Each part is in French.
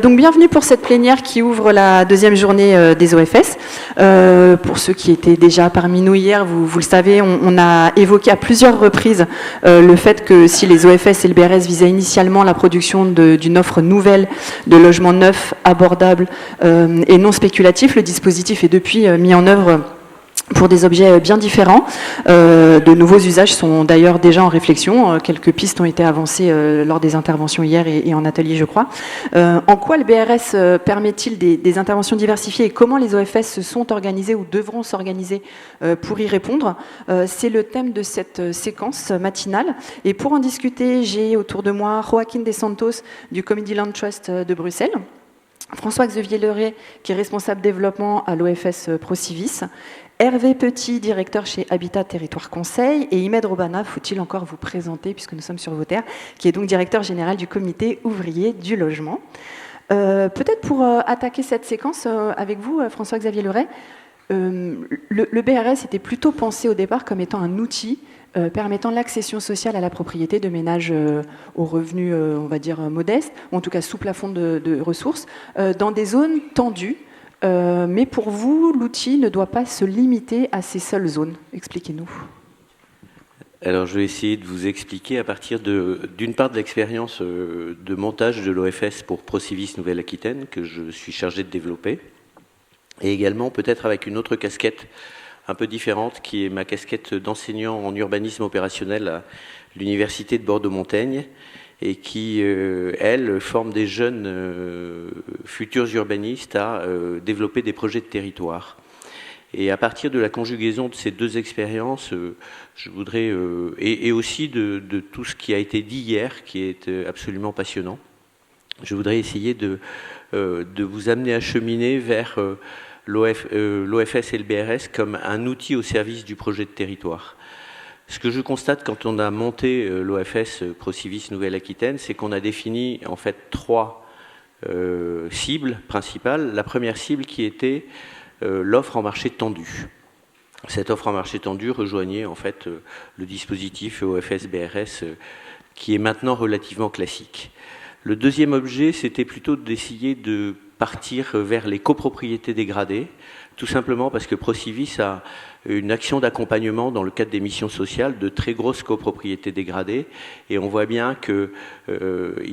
Donc bienvenue pour cette plénière qui ouvre la deuxième journée des OFS. Pour ceux qui étaient déjà parmi nous hier, vous le savez, on a évoqué à plusieurs reprises le fait que si les OFS et le BRS visaient initialement la production d'une offre nouvelle de logements neufs, abordables et non spéculatifs, le dispositif est depuis mis en œuvre pour des objets bien différents. De nouveaux usages sont d'ailleurs déjà en réflexion. Quelques pistes ont été avancées lors des interventions hier et en atelier, je crois. En quoi le BRS permet-il des interventions diversifiées et comment les OFS se sont organisés ou devront s'organiser pour y répondre? C'est le thème de cette séquence matinale. Et pour en discuter, j'ai autour de moi Joaquin Des Santos du Comedy Land Trust de Bruxelles, François-Xavier Leray, qui est responsable développement à l'OFS Procivis, Hervé Petit, directeur chez Habitat Territoire Conseil, et Imed Robana, faut-il encore vous présenter puisque nous sommes sur vos terres, qui est donc directeur général du comité ouvrier du logement. Peut-être pour attaquer cette séquence avec vous, François-Xavier Leray, le BRS était plutôt pensé au départ comme étant un outil permettant l'accession sociale à la propriété de ménages aux revenus, on va dire, modestes, ou en tout cas sous plafond de ressources, dans des zones tendues. Mais pour vous, l'outil ne doit pas se limiter à ces seules zones. Expliquez-nous. Alors, je vais essayer de vous expliquer à partir d'une part de l'expérience de montage de l'OFS pour Procivis Nouvelle-Aquitaine, que je suis chargé de développer, et également peut-être avec une autre casquette un peu différente, qui est ma casquette d'enseignant en urbanisme opérationnel à l'Université de Bordeaux-Montaigne, et qui, elle, forme des jeunes futurs urbanistes à développer des projets de territoire. Et à partir de la conjugaison de ces deux expériences, je voudrais, et aussi de tout ce qui a été dit hier, qui est absolument passionnant, je voudrais essayer de vous amener à cheminer vers l'OFS et le BRS comme un outil au service du projet de territoire. Ce que je constate quand on a monté l'OFS Procivis Nouvelle-Aquitaine, c'est qu'on a défini en fait trois cibles principales. La première cible qui était l'offre en marché tendu. Cette offre en marché tendu rejoignait en fait le dispositif OFS-BRS qui est maintenant relativement classique. Le deuxième objet, c'était plutôt d'essayer de partir vers les copropriétés dégradées, tout simplement parce que Procivis a une action d'accompagnement dans le cadre des missions sociales de très grosses copropriétés dégradées, et on voit bien qu'il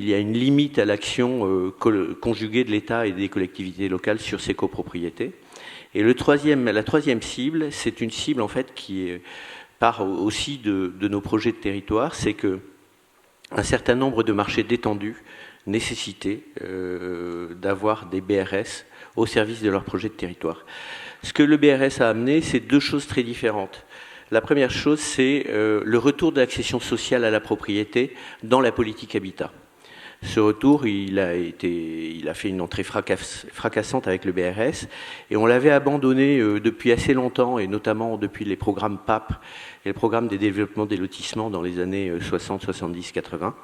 y a une limite à l'action conjuguée de l'État et des collectivités locales sur ces copropriétés. Et la troisième cible, c'est une cible en fait qui part aussi de nos projets de territoire, c'est que un certain nombre de marchés détendus nécessitaient d'avoir des BRS au service de leur projet de territoire. Ce que le BRS a amené, c'est deux choses très différentes. La première chose, c'est le retour de l'accession sociale à la propriété dans la politique habitat. Ce retour, il a fait une entrée fracassante avec le BRS, et on l'avait abandonné depuis assez longtemps, et notamment depuis les programmes PAP et le programme des développements des lotissements dans les années 60, 70, 80,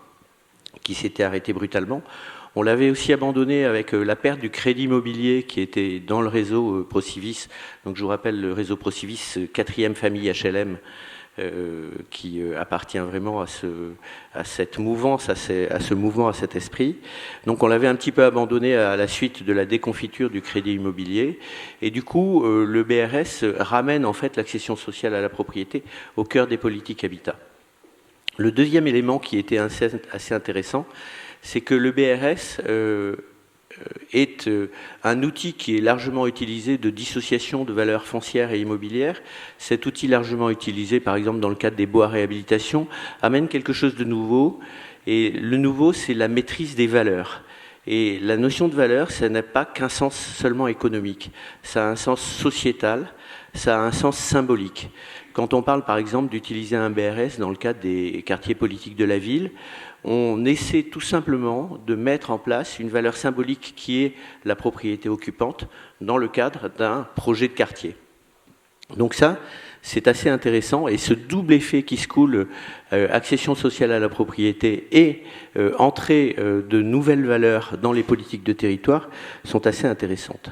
qui s'était arrêté brutalement. On l'avait aussi abandonné avec la perte du crédit immobilier qui était dans le réseau Procivis. Donc je vous rappelle le réseau Procivis, 4e famille HLM, qui appartient vraiment à cette mouvance, à ce mouvement, à cet esprit. Donc on l'avait un petit peu abandonné à la suite de la déconfiture du crédit immobilier. Et du coup, le BRS ramène en fait l'accession sociale à la propriété au cœur des politiques habitat. Le deuxième élément qui était assez intéressant, c'est que le BRS est un outil qui est largement utilisé de dissociation de valeurs foncières et immobilières. Cet outil largement utilisé, par exemple, dans le cadre des baux à réhabilitation, amène quelque chose de nouveau. Et le nouveau, c'est la maîtrise des valeurs. Et la notion de valeur, ça n'a pas qu'un sens seulement économique. Ça a un sens sociétal, ça a un sens symbolique. Quand on parle, par exemple, d'utiliser un BRS dans le cadre des quartiers politiques de la ville, on essaie tout simplement de mettre en place une valeur symbolique qui est la propriété occupante dans le cadre d'un projet de quartier. Donc ça, c'est assez intéressant, et ce double effet qui se coule, accession sociale à la propriété et entrée de nouvelles valeurs dans les politiques de territoire sont assez intéressantes.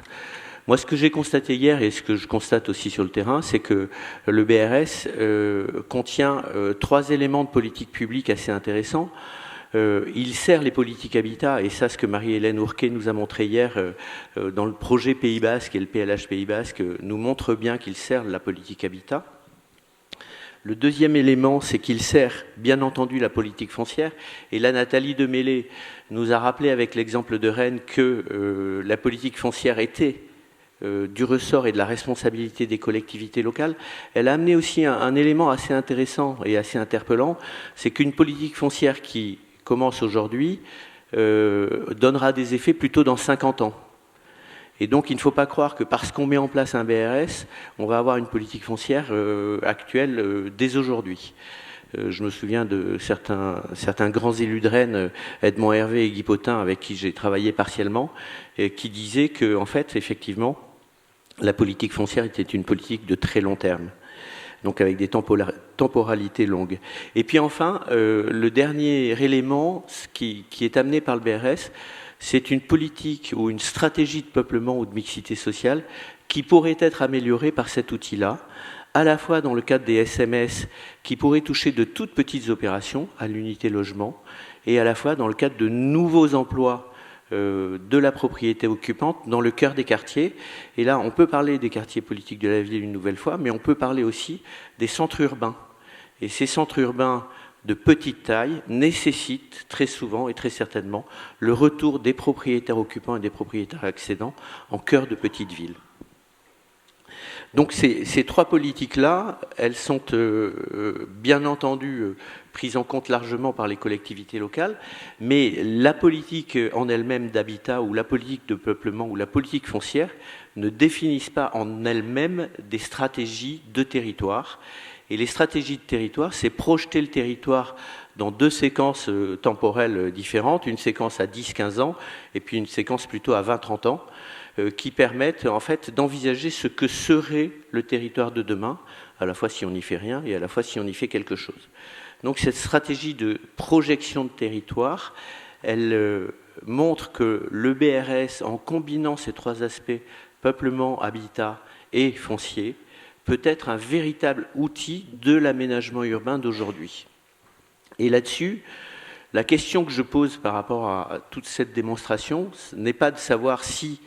Moi, ce que j'ai constaté hier et ce que je constate aussi sur le terrain, c'est que le BRS contient trois éléments de politique publique assez intéressants. Il sert les politiques habitat, et ça, ce que Marie-Hélène Ourquet nous a montré hier dans le projet Pays Basque et le PLH Pays Basque, nous montre bien qu'il sert la politique habitat. Le deuxième élément, c'est qu'il sert, bien entendu, la politique foncière. Et là, Nathalie Demélé nous a rappelé avec l'exemple de Rennes que la politique foncière était du ressort et de la responsabilité des collectivités locales. Elle a amené aussi un élément assez intéressant et assez interpellant, c'est qu'une politique foncière qui commence aujourd'hui donnera des effets plutôt dans 50 ans. Et donc, il ne faut pas croire que parce qu'on met en place un BRS, on va avoir une politique foncière actuelle dès aujourd'hui. Je me souviens de certains grands élus de Rennes, Edmond Hervé et Guy Potin, avec qui j'ai travaillé partiellement, et qui disaient que, en fait, effectivement, la politique foncière était une politique de très long terme, donc avec des temporalités longues. Et puis enfin, le dernier élément qui est amené par le BRS, c'est une politique ou une stratégie de peuplement ou de mixité sociale qui pourrait être améliorée par cet outil-là, à la fois dans le cadre des SMS qui pourraient toucher de toutes petites opérations à l'unité logement, et à la fois dans le cadre de nouveaux emplois de la propriété occupante dans le cœur des quartiers. Et là, on peut parler des quartiers politiques de la ville une nouvelle fois, mais on peut parler aussi des centres urbains. Et ces centres urbains de petite taille nécessitent très souvent et très certainement le retour des propriétaires occupants et des propriétaires accédants en cœur de petites villes. Donc ces trois politiques-là, elles sont bien entendu prises en compte largement par les collectivités locales, mais la politique en elle-même d'habitat ou la politique de peuplement ou la politique foncière ne définissent pas en elles-mêmes des stratégies de territoire. Et les stratégies de territoire, c'est projeter le territoire dans deux séquences temporelles différentes, une séquence à 10-15 ans et puis une séquence plutôt à 20-30 ans, qui permettent en fait d'envisager ce que serait le territoire de demain, à la fois si on n'y fait rien et à la fois si on y fait quelque chose. Donc cette stratégie de projection de territoire, elle montre que le BRS, en combinant ces trois aspects, peuplement, habitat et foncier, peut être un véritable outil de l'aménagement urbain d'aujourd'hui. Et là-dessus, la question que je pose par rapport à toute cette démonstration, ce n'est pas de savoir si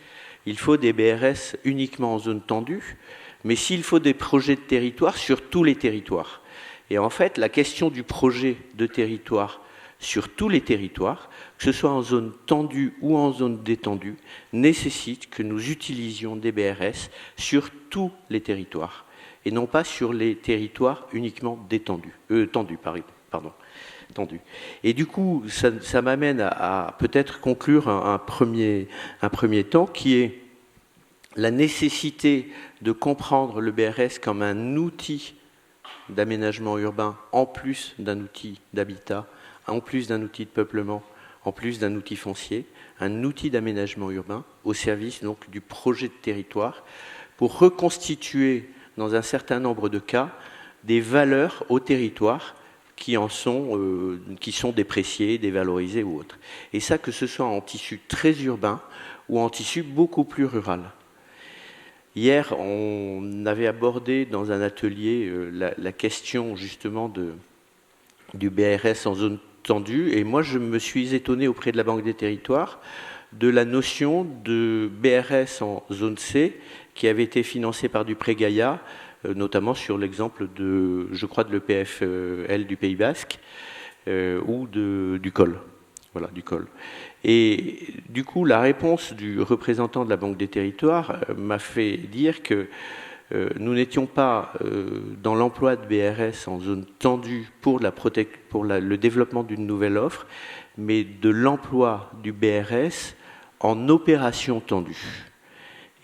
il faut des BRS uniquement en zone tendue, mais s'il faut des projets de territoire sur tous les territoires. Et en fait, la question du projet de territoire sur tous les territoires, que ce soit en zone tendue ou en zone détendue, nécessite que nous utilisions des BRS sur tous les territoires, et non pas sur les territoires uniquement tendus. Et du coup, ça m'amène à peut-être conclure un premier temps qui est la nécessité de comprendre le BRS comme un outil d'aménagement urbain en plus d'un outil d'habitat, en plus d'un outil de peuplement, en plus d'un outil foncier, un outil d'aménagement urbain au service donc du projet de territoire pour reconstituer dans un certain nombre de cas des valeurs au territoire qui sont dépréciées, dévalorisées ou autres. Et ça, que ce soit en tissu très urbain ou en tissu beaucoup plus rural. Hier, on avait abordé dans un atelier la question justement du BRS en zone tendue, et moi je me suis étonné auprès de la Banque des Territoires de la notion de BRS en zone C qui avait été financée par du prêt Gaïa, notamment sur l'exemple de l'EPFL du Pays Basque ou du COL. Voilà, du COL. Et du coup, la réponse du représentant de la Banque des Territoires m'a fait dire que nous n'étions pas dans l'emploi de BRS en zone tendue pour le développement d'une nouvelle offre, mais de l'emploi du BRS en opération tendue.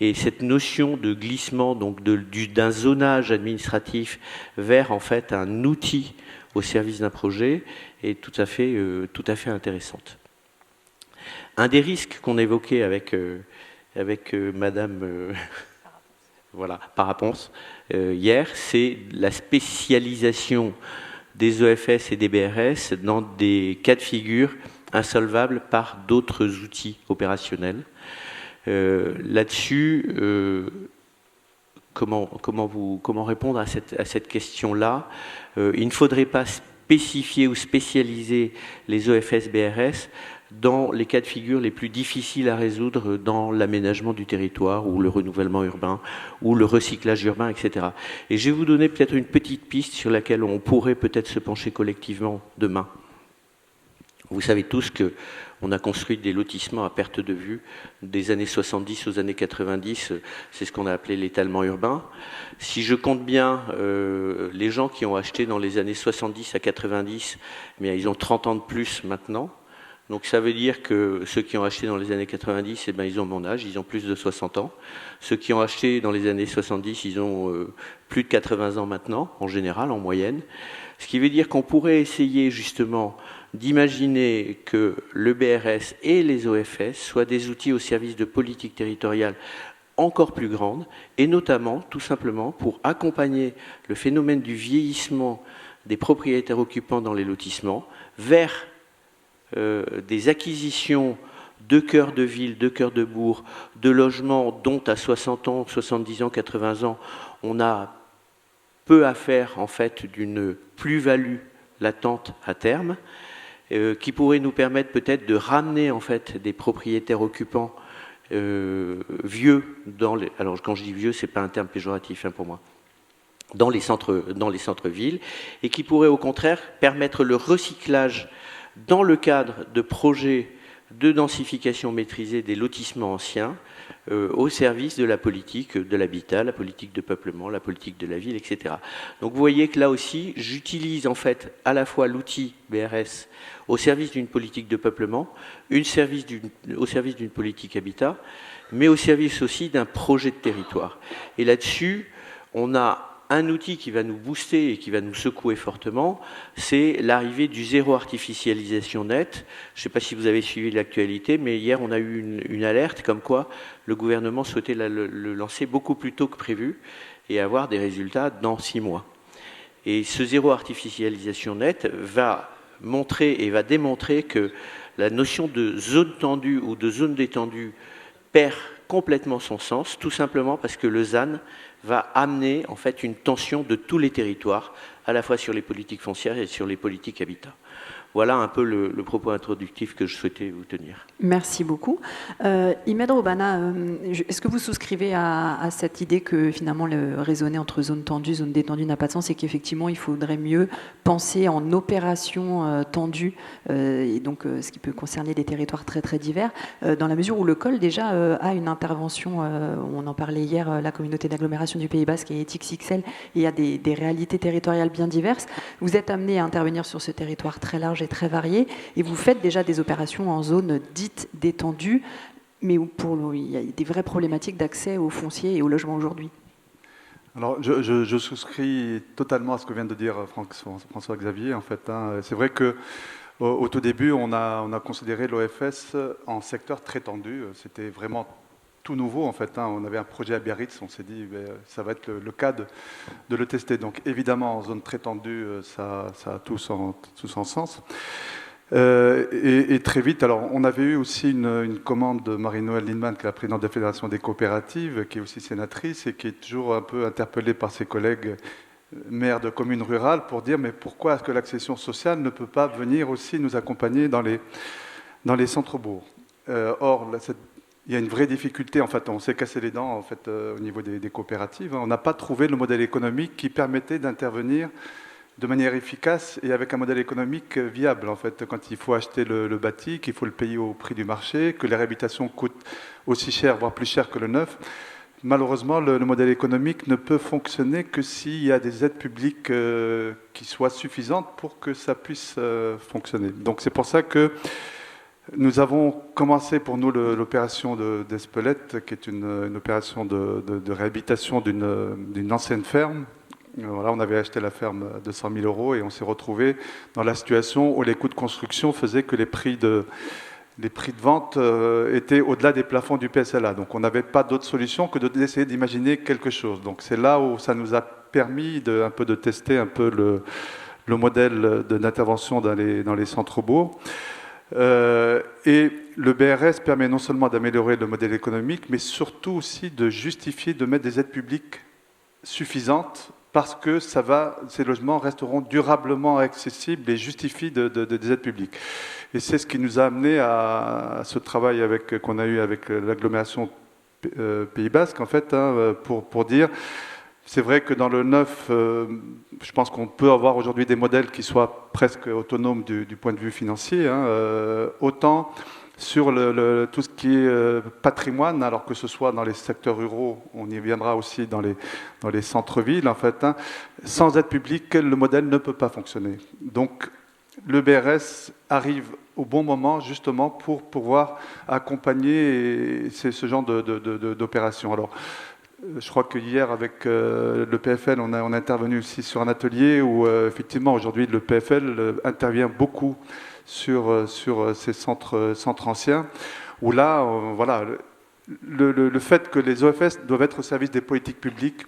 Et cette notion de glissement, donc d'un zonage administratif vers en fait un outil au service d'un projet est tout à fait intéressante. Un des risques qu'on évoquait avec Madame Paraponce hier, c'est la spécialisation des OFS et des BRS dans des cas de figure insolvables par d'autres outils opérationnels. Là-dessus, comment répondre à cette question-là ? Il ne faudrait pas spécifier ou spécialiser les OFS-BRS dans les cas de figure les plus difficiles à résoudre dans l'aménagement du territoire ou le renouvellement urbain ou le recyclage urbain, etc. Et je vais vous donner peut-être une petite piste sur laquelle on pourrait peut-être se pencher collectivement demain. Vous savez tous qu'on a construit des lotissements à perte de vue des années 70 aux années 90, c'est ce qu'on a appelé l'étalement urbain. Si je compte bien les gens qui ont acheté dans les années 70 à 90, mais ils ont 30 ans de plus maintenant. Donc ça veut dire que ceux qui ont acheté dans les années 90, eh ben, ils ont mon âge, ils ont plus de 60 ans. Ceux qui ont acheté dans les années 70, ils ont plus de 80 ans maintenant, en général, en moyenne. Ce qui veut dire qu'on pourrait essayer justement d'imaginer que le BRS et les OFS soient des outils au service de politiques territoriales encore plus grandes, et notamment, tout simplement, pour accompagner le phénomène du vieillissement des propriétaires occupants dans les lotissements vers des acquisitions de cœurs de ville, de cœurs de bourg, de logements dont à 60 ans, 70 ans, 80 ans, on a peu à faire en fait d'une plus-value latente à terme, qui pourrait nous permettre peut-être de ramener en fait des propriétaires occupants vieux dans les. Alors quand je dis vieux, c'est pas un terme péjoratif pour moi. Dans les centres-villes, et qui pourrait au contraire permettre le recyclage dans le cadre de projets de densification maîtrisée des lotissements anciens au service de la politique de l'habitat, la politique de peuplement, la politique de la ville, etc. Donc vous voyez que là aussi, j'utilise en fait à la fois l'outil BRS au service d'une politique de peuplement, au service d'une politique habitat, mais au service aussi d'un projet de territoire. Et là-dessus, on a un outil qui va nous booster et qui va nous secouer fortement, c'est l'arrivée du zéro artificialisation net. Je ne sais pas si vous avez suivi l'actualité, mais hier on a eu une alerte comme quoi le gouvernement souhaitait le lancer beaucoup plus tôt que prévu et avoir des résultats dans 6 mois. Et ce zéro artificialisation net va montrer et va démontrer que la notion de zone tendue ou de zone détendue perd complètement son sens, tout simplement parce que le ZAN va amener en fait une tension de tous les territoires, à la fois sur les politiques foncières et sur les politiques habitat. Voilà un peu le propos introductif que je souhaitais vous tenir. Merci beaucoup. Imed Robana, est-ce que vous souscrivez à cette idée que finalement le raisonner entre zone tendue, zone détendue n'a pas de sens et qu'effectivement il faudrait mieux penser en opération tendue, et donc ce qui peut concerner des territoires très très divers, dans la mesure où le COL déjà a une intervention, on en parlait hier, la communauté d'agglomération du Pays Basque et XXL, et il y a des réalités territoriales bien diverses. Vous êtes amené à intervenir sur ce territoire très large et très varié, et vous faites déjà des opérations en zone dite détendue, mais où il y a des vraies problématiques d'accès aux fonciers et au logement aujourd'hui. Alors, je souscris totalement à ce que vient de dire François-Xavier, en fait. C'est vrai qu'au tout début, on a considéré l'OFS en secteur très tendu. C'était vraiment tout nouveau, en fait. On avait un projet à Biarritz, on s'est dit, ça va être le cas de le tester. Donc, évidemment, en zone très tendue, ça a tout son sens. Et très vite, alors on avait eu aussi une commande de Marie-Noëlle Lindemann, qui est la présidente de la Fédération des coopératives, qui est aussi sénatrice et qui est toujours un peu interpellée par ses collègues maires de communes rurales pour dire mais pourquoi est-ce que l'accession sociale ne peut pas venir aussi nous accompagner dans les centres-bourgs. Or, il y a une vraie difficulté, en fait, on s'est cassé les dents en fait, au niveau des coopératives. On n'a pas trouvé le modèle économique qui permettait d'intervenir de manière efficace et avec un modèle économique viable, en fait, quand il faut acheter le bâti, qu'il faut le payer au prix du marché, que les réhabilitations coûtent aussi cher, voire plus cher que le neuf. Malheureusement, le modèle économique ne peut fonctionner que s'il y a des aides publiques qui soient suffisantes pour que ça puisse fonctionner. Donc c'est pour ça que nous avons commencé pour nous l'opération d'Espelette, qui est une opération de réhabilitation d'une ancienne ferme. Voilà, on avait acheté la ferme à 200 000 € et on s'est retrouvé dans la situation où les coûts de construction faisaient que les prix de vente étaient au-delà des plafonds du PSLA. Donc on n'avait pas d'autre solution que d'essayer d'imaginer quelque chose. Donc c'est là où ça nous a permis un peu de tester un peu le modèle d'intervention dans les centres-bourgs. Et le BRS permet non seulement d'améliorer le modèle économique, mais surtout aussi de justifier de mettre des aides publiques suffisantes parce que ces logements resteront durablement accessibles et justifient des aides publiques. Et c'est ce qui nous a amené à ce travail qu'on a eu avec l'agglomération Pays Basque, en fait, pour dire, c'est vrai que dans le neuf, je pense qu'on peut avoir aujourd'hui des modèles qui soient presque autonomes du point de vue financier, autant sur tout ce qui est patrimoine, alors que ce soit dans les secteurs ruraux, on y viendra aussi dans les centres-villes, en fait, sans aide publique, le modèle ne peut pas fonctionner. Donc, le BRS arrive au bon moment, justement, pour pouvoir accompagner ce genre d'opération. Alors, je crois que hier, avec le PFL, on a intervenu aussi sur un atelier où, effectivement, aujourd'hui, le PFL intervient beaucoup sur ces centres anciens, où là, voilà, le fait que les OFS doivent être au service des politiques publiques,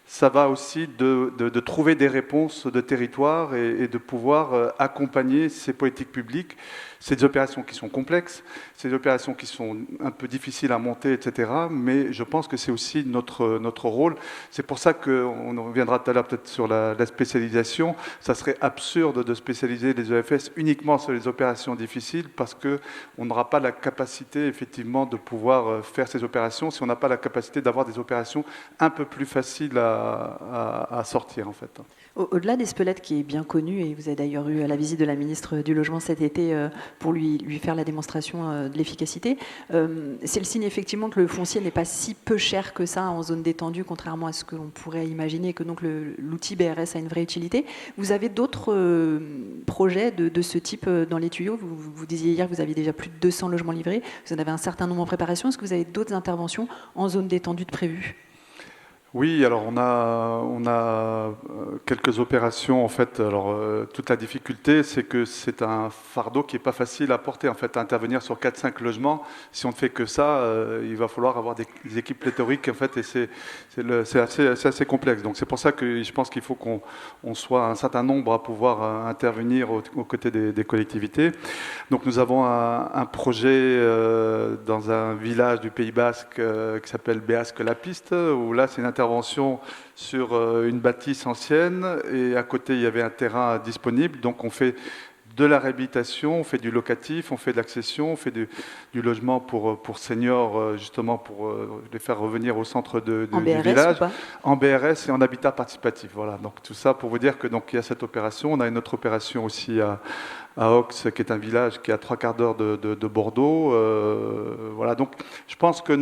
ça va aussi de trouver des réponses de territoire et de pouvoir accompagner ces politiques publiques. C'est des opérations qui sont complexes, c'est des opérations qui sont un peu difficiles à monter, etc. Mais je pense que c'est aussi notre rôle. C'est pour ça qu'on reviendra tout à l'heure peut-être sur la spécialisation. Ça serait absurde de spécialiser les EFS uniquement sur les opérations difficiles parce qu'on n'aura pas la capacité effectivement de pouvoir faire ces opérations si on n'a pas la capacité d'avoir des opérations un peu plus faciles à sortir en fait. Au-delà d'Espelette, qui est bien connu, et vous avez d'ailleurs eu la visite de la ministre du Logement cet été pour lui faire la démonstration de l'efficacité, c'est le signe effectivement que le foncier n'est pas si peu cher que ça en zone détendue, contrairement à ce que l'on pourrait imaginer, et que donc l'outil BRS a une vraie utilité. Vous avez d'autres projets de ce type dans les tuyaux? Vous disiez hier que vous aviez déjà plus de 200 logements livrés, vous en avez un certain nombre en préparation. Est-ce que vous avez d'autres interventions en zone détendue de prévues? Oui, alors on a quelques opérations en fait. Alors toute la difficulté, c'est que c'est un fardeau qui est pas facile à porter en fait, à intervenir sur 4-5 logements. Si on ne fait que ça, il va falloir avoir des équipes pléthoriques en fait, et c'est assez complexe. Donc c'est pour ça que je pense qu'il faut qu'on soit un certain nombre à pouvoir intervenir aux côtés des collectivités. Donc nous avons un projet dans un village du Pays Basque qui s'appelle Béasque-la-Piste, où là c'est une intervention sur une bâtisse ancienne et à côté il y avait un terrain disponible, donc on fait de la réhabilitation, on fait du locatif, on fait de l'accession, on fait du logement pour seniors justement pour les faire revenir au centre du village, en BRS et en habitat participatif. Voilà, donc tout ça pour vous dire que donc il y a cette opération. On a une autre opération aussi à Auxes, qui est un village qui est à 3/4 d'heure de Bordeaux. Voilà, donc je pense que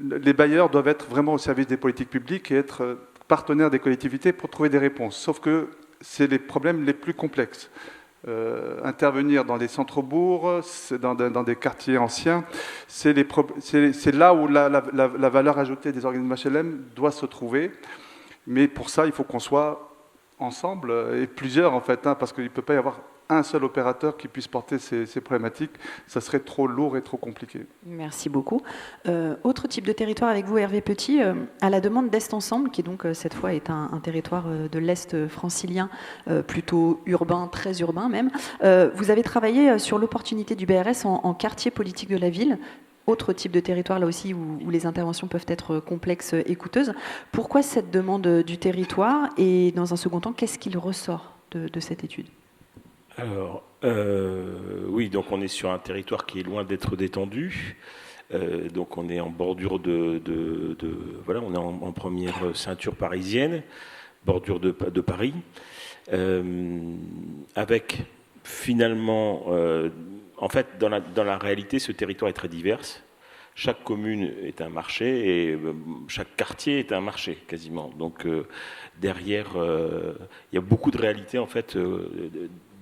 les bailleurs doivent être vraiment au service des politiques publiques et être partenaires des collectivités pour trouver des réponses. Sauf que c'est les problèmes les plus complexes. Intervenir dans des centres-bourgs, dans des quartiers anciens, c'est là où la valeur ajoutée des organismes HLM doit se trouver. Mais pour ça, il faut qu'on soit ensemble, et plusieurs en fait, parce qu'il ne peut pas y avoir un seul opérateur qui puisse porter ces problématiques, ça serait trop lourd et trop compliqué. Merci beaucoup. Autre type de territoire avec vous, Hervé Petit, à la demande d'Est Ensemble, qui donc cette fois est un territoire de l'Est francilien, plutôt urbain, très urbain même. Vous avez travaillé sur l'opportunité du BRS en quartier politique de la ville. Autre type de territoire, là aussi, où les interventions peuvent être complexes et coûteuses. Pourquoi cette demande du territoire? Et dans un second temps, qu'est-ce qu'il ressort de cette étude? Alors, oui, donc on est sur un territoire qui est loin d'être détendu. Donc on est en bordure voilà, on est en première ceinture parisienne, bordure de Paris, avec finalement, en fait, dans la réalité, ce territoire est très divers. Chaque commune est un marché et chaque quartier est un marché quasiment. Donc derrière, il y a beaucoup de réalités en fait.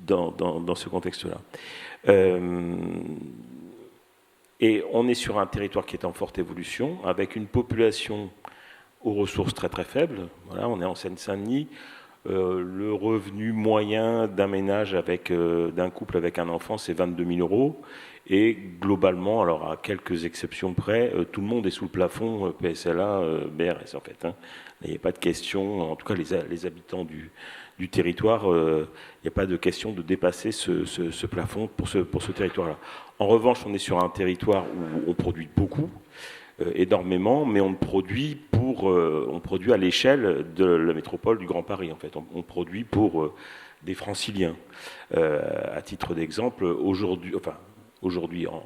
Dans ce contexte-là. Et on est sur un territoire qui est en forte évolution, avec une population aux ressources très très faibles. Voilà, on est en Seine-Saint-Denis. Le revenu moyen d'un ménage d'un couple avec un enfant, c'est 22 000 €. Et globalement, alors à quelques exceptions près, tout le monde est sous le plafond PSLA, BRS en fait. Il n'y a pas de question, en tout cas les habitants du territoire, il n'y a pas de question de dépasser ce plafond pour ce territoire-là. En revanche, on est sur un territoire où on produit beaucoup. énormément, mais on produit à l'échelle de la métropole du Grand Paris. En fait, on produit pour des Franciliens. À titre d'exemple, aujourd'hui,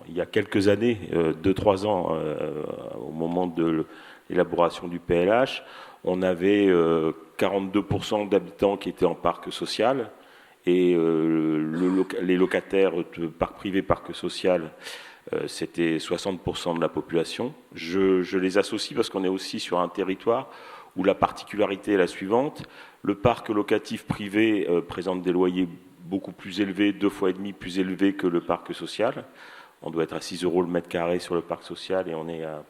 il y a quelques années, 2-3 ans, au moment de l'élaboration du PLH, on avait 42% d'habitants qui étaient en parc social, et les locataires de parc privé, parc social, c'était 60% de la population. Je les associe parce qu'on est aussi sur un territoire où la particularité est la suivante. Le parc locatif privé présente des loyers beaucoup plus élevés, 2,5 fois plus élevés que le parc social. On doit être à 6 € le mètre carré sur le parc social et on est à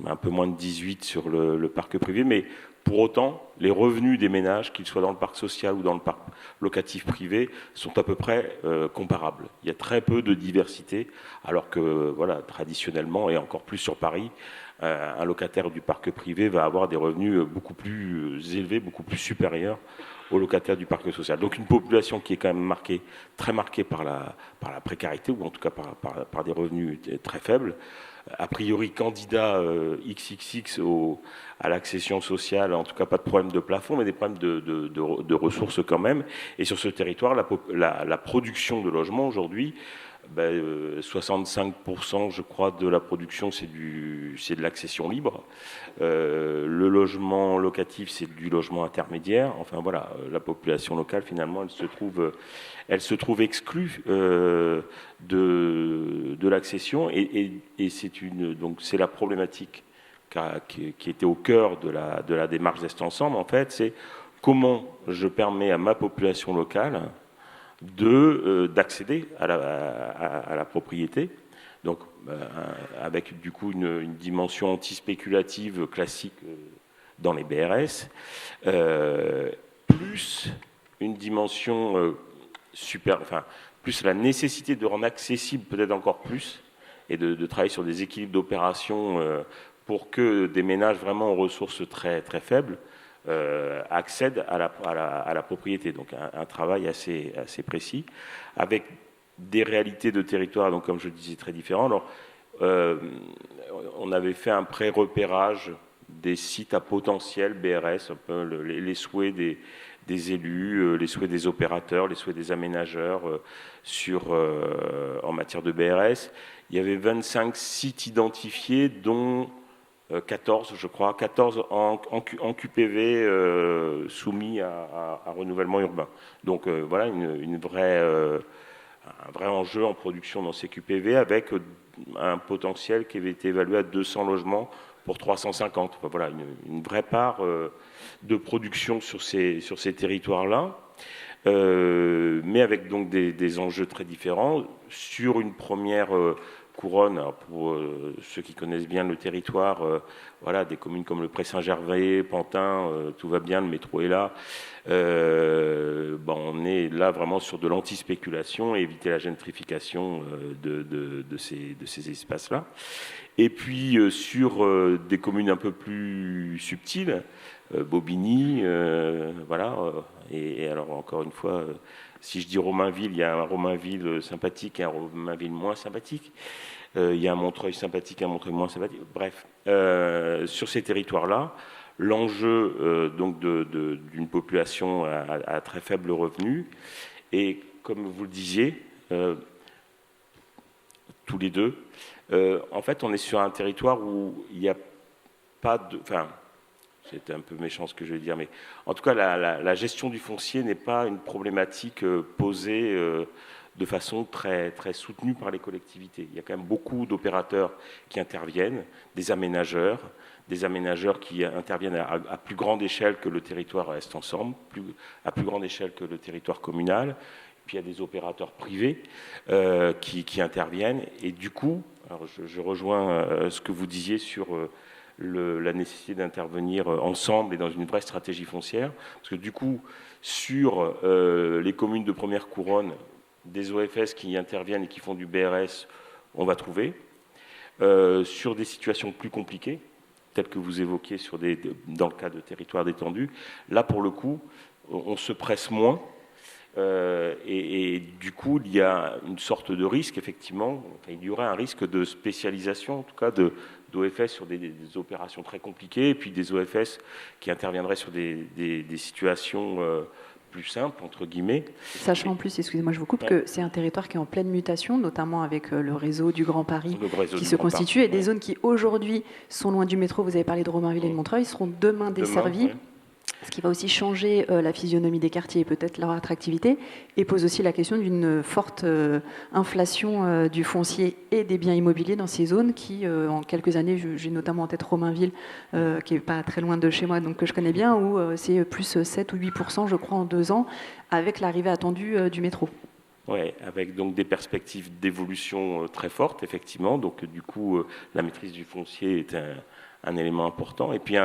un peu moins de 18 sur le parc privé. Mais pour autant, les revenus des ménages, qu'ils soient dans le parc social ou dans le parc locatif privé, sont à peu près comparables. Il y a très peu de diversité, alors que voilà, traditionnellement, et encore plus sur Paris, un locataire du parc privé va avoir des revenus beaucoup plus élevés, beaucoup plus supérieurs aux locataires du parc social. Donc une population qui est quand même très marquée par la précarité, ou en tout cas par des revenus très faibles, a priori candidat XXX à l'accession sociale, en tout cas pas de problème de plafond, mais des problèmes de ressources quand même. Et sur ce territoire, la production de logements aujourd'hui, 65% je crois de la production c'est de l'accession libre. Le logement locatif c'est du logement intermédiaire. Enfin voilà, la population locale finalement elle se trouve exclue de l'accession, et c'est la problématique qui était au cœur de la démarche d'Est Ensemble. En fait, c'est comment je permets à ma population locale d'accéder à la propriété, donc avec du coup une dimension anti-spéculative classique dans les BRS, plus une dimension plus la nécessité de rendre accessible peut-être encore plus, et de travailler sur des équilibres d'opération pour que des ménages vraiment aux ressources très, très faibles accèdent à la propriété. Donc un travail assez précis, avec des réalités de territoire, donc comme je le disais, très différents. Alors, on avait fait un pré-repérage des sites à potentiel BRS, un peu les souhaits des élus, les souhaits des opérateurs, les souhaits des aménageurs en matière de BRS. Il y avait 25 sites identifiés, dont 14, je crois, 14 en QPV soumis à renouvellement urbain. Donc voilà un vrai enjeu en production dans ces QPV, avec un potentiel qui avait été évalué à 200 logements pour 350. Enfin, voilà, une vraie part de production sur ces territoires-là, mais avec donc des enjeux très différents. Sur une première couronne, alors pour ceux qui connaissent bien le territoire, voilà, des communes comme le Pré-Saint-Gervais, Pantin, tout va bien, le métro est là. On est là vraiment sur de l'anti-spéculation et éviter la gentrification de ces espaces-là. Et puis sur des communes un peu plus subtiles, Bobigny, voilà. Et alors encore une fois, si je dis Romainville, il y a un Romainville sympathique et un Romainville moins sympathique. Il y a un Montreuil sympathique et un Montreuil moins sympathique. Bref, sur ces territoires-là, l'enjeu donc d'une population à très faible revenu, et comme vous le disiez, tous les deux, en fait, on est sur un territoire où il n'y a pas de... Enfin, c'est un peu méchant ce que je vais dire, mais en tout cas, la gestion du foncier n'est pas une problématique posée de façon très, très soutenue par les collectivités. Il y a quand même beaucoup d'opérateurs qui interviennent, des aménageurs qui interviennent à plus grande échelle que le territoire Est Ensemble, à plus grande échelle que le territoire communal. Puis il y a des opérateurs privés qui interviennent. Et du coup, alors je rejoins ce que vous disiez sur la nécessité d'intervenir ensemble et dans une vraie stratégie foncière. Parce que du coup, sur les communes de première couronne, des OFS qui interviennent et qui font du BRS, on va trouver. Sur des situations plus compliquées, telles que vous évoquiez dans le cas de territoires détendus, là, pour le coup, on se presse moins. Et du coup, il y a une sorte de risque, effectivement, il y aurait un risque de spécialisation, en tout cas d'OFS sur des opérations très compliquées, et puis des OFS qui interviendraient sur des situations plus simples, entre guillemets. Sachant en plus, excusez-moi, je vous coupe, que c'est un territoire qui est en pleine mutation, notamment avec le réseau du Grand Paris qui se constitue, et des zones qui aujourd'hui sont loin du métro. Vous avez parlé de Romainville et de Montreuil, seront demain desservies. Ce qui va aussi changer la physionomie des quartiers et peut-être leur attractivité, et pose aussi la question d'une forte inflation du foncier et des biens immobiliers dans ces zones qui, en quelques années, j'ai notamment en tête Romainville, qui n'est pas très loin de chez moi, donc que je connais bien, où c'est plus 7 ou 8%, je crois, en 2 ans, avec l'arrivée attendue du métro. Oui, avec donc des perspectives d'évolution très fortes, effectivement. Donc, du coup, la maîtrise du foncier est un élément important. Et puis,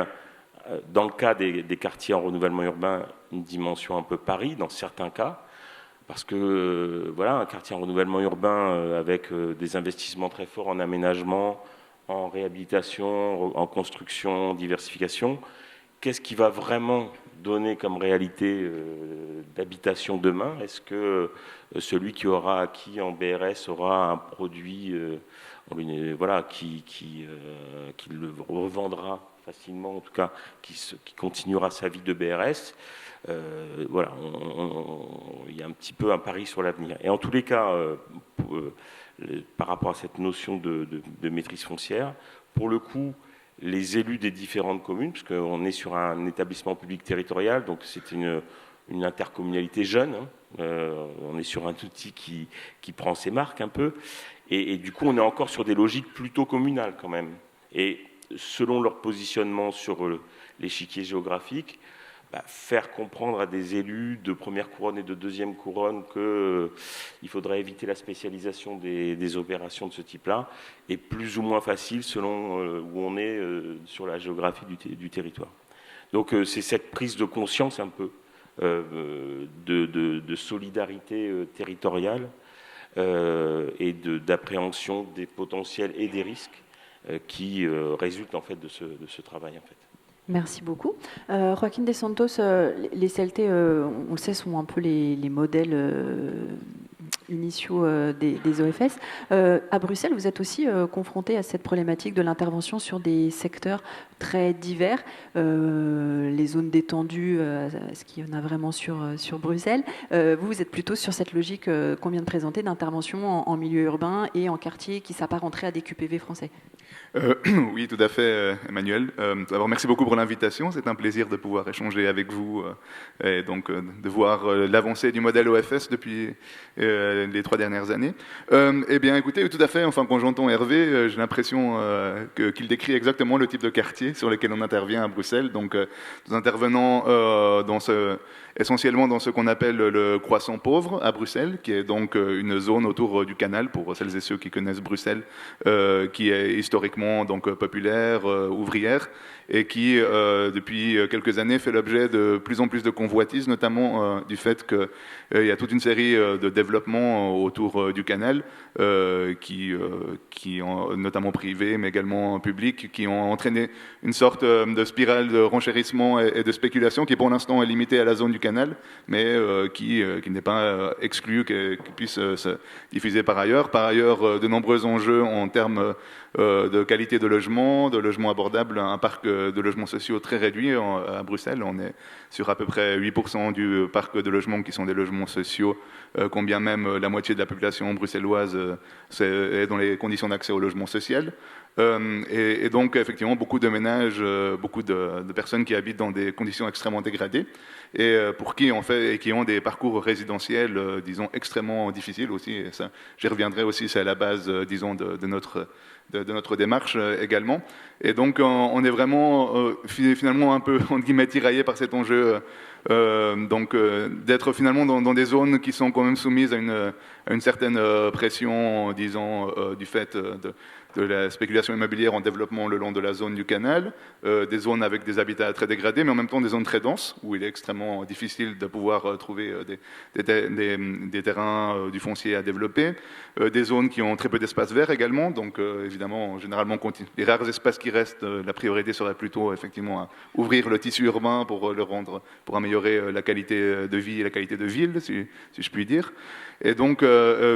dans le cas des quartiers en renouvellement urbain, une dimension un peu Paris, dans certains cas, parce que voilà, un quartier en renouvellement urbain avec des investissements très forts en aménagement, en réhabilitation, en construction, en diversification, qu'est-ce qui va vraiment donner comme réalité d'habitation demain? Est-ce que celui qui aura acquis en BRS aura un produit voilà, qui le revendra facilement, en tout cas, qui continuera sa vie de BRS. Voilà, il y a un petit peu un pari sur l'avenir. Et en tous les cas, par rapport à cette notion de maîtrise foncière, pour le coup, les élus des différentes communes, parce qu'on est sur un établissement public territorial, donc c'est une intercommunalité jeune, on est sur un outil qui prend ses marques un peu, et du coup, on est encore sur des logiques plutôt communales quand même. Et selon leur positionnement sur l'échiquier géographique, faire comprendre à des élus de première couronne et de deuxième couronne qu'il faudrait éviter la spécialisation des opérations de ce type-là est plus ou moins facile selon où on est sur la géographie du territoire. Donc c'est cette prise de conscience un peu de solidarité territoriale et d'appréhension des potentiels et des risques qui résulte en fait de ce travail en fait. Merci beaucoup. Joaquin de Santos, les CLT, on le sait, sont un peu les modèles initiaux des OFS. À Bruxelles, vous êtes aussi confronté à cette problématique de l'intervention sur des secteurs très divers, les zones détendues, est-ce qu'il y en a vraiment sur Bruxelles? Vous êtes plutôt sur cette logique qu'on vient de présenter d'intervention en milieu urbain et en quartier qui s'apparenterait à des QPV français. Oui, tout à fait, Emmanuel. D'abord, merci beaucoup pour l'invitation. C'est un plaisir de pouvoir échanger avec vous et donc de voir l'avancée du modèle OFS depuis les 3 dernières années. Eh bien, écoutez, tout à fait. Enfin, quand j'entends Hervé, j'ai l'impression qu'il décrit exactement le type de quartier sur lequel on intervient à Bruxelles. Donc, nous intervenons essentiellement dans ce qu'on appelle le croissant pauvre à Bruxelles, qui est donc une zone autour du canal, pour celles et ceux qui connaissent Bruxelles, qui est historiquement donc populaire, ouvrière, et qui, depuis quelques années, fait l'objet de plus en plus de convoitises, notamment du fait qu'il y a toute une série de développements autour du canal, qui notamment privés, mais également publics, qui ont entraîné une sorte de spirale de renchérissement et de spéculation qui, pour l'instant, est limitée à la zone du canal, mais qui n'est pas exclu qu'elle puisse se diffuser par ailleurs. Par ailleurs, de nombreux enjeux en termes de qualité de logement abordables, un parc de logements sociaux très réduit à Bruxelles. On est sur à peu près 8% du parc de logements qui sont des logements sociaux, quand bien même la moitié de la population bruxelloise est dans les conditions d'accès au logement social. Et donc, effectivement, beaucoup de ménages, beaucoup de personnes qui habitent dans des conditions extrêmement dégradées et pour qui, en fait, et qui ont des parcours résidentiels, disons, extrêmement difficiles aussi. Et ça, j'y reviendrai aussi, c'est à la base, disons, de notre démarche également. Et donc, on est vraiment, finalement, un peu, entre guillemets, tiraillé par cet enjeu d'être finalement dans des zones qui sont quand même soumises à une certaine pression, disons, du fait de la spéculation immobilière en développement le long de la zone du canal, des zones avec des habitats très dégradés, mais en même temps des zones très denses, où il est extrêmement difficile de pouvoir trouver des terrains du foncier à développer, des zones qui ont très peu d'espace vert également, donc évidemment, généralement, les rares espaces qui restent, la priorité serait plutôt effectivement à ouvrir le tissu urbain pour améliorer améliorer la qualité de vie et la qualité de ville, si je puis dire. Et donc,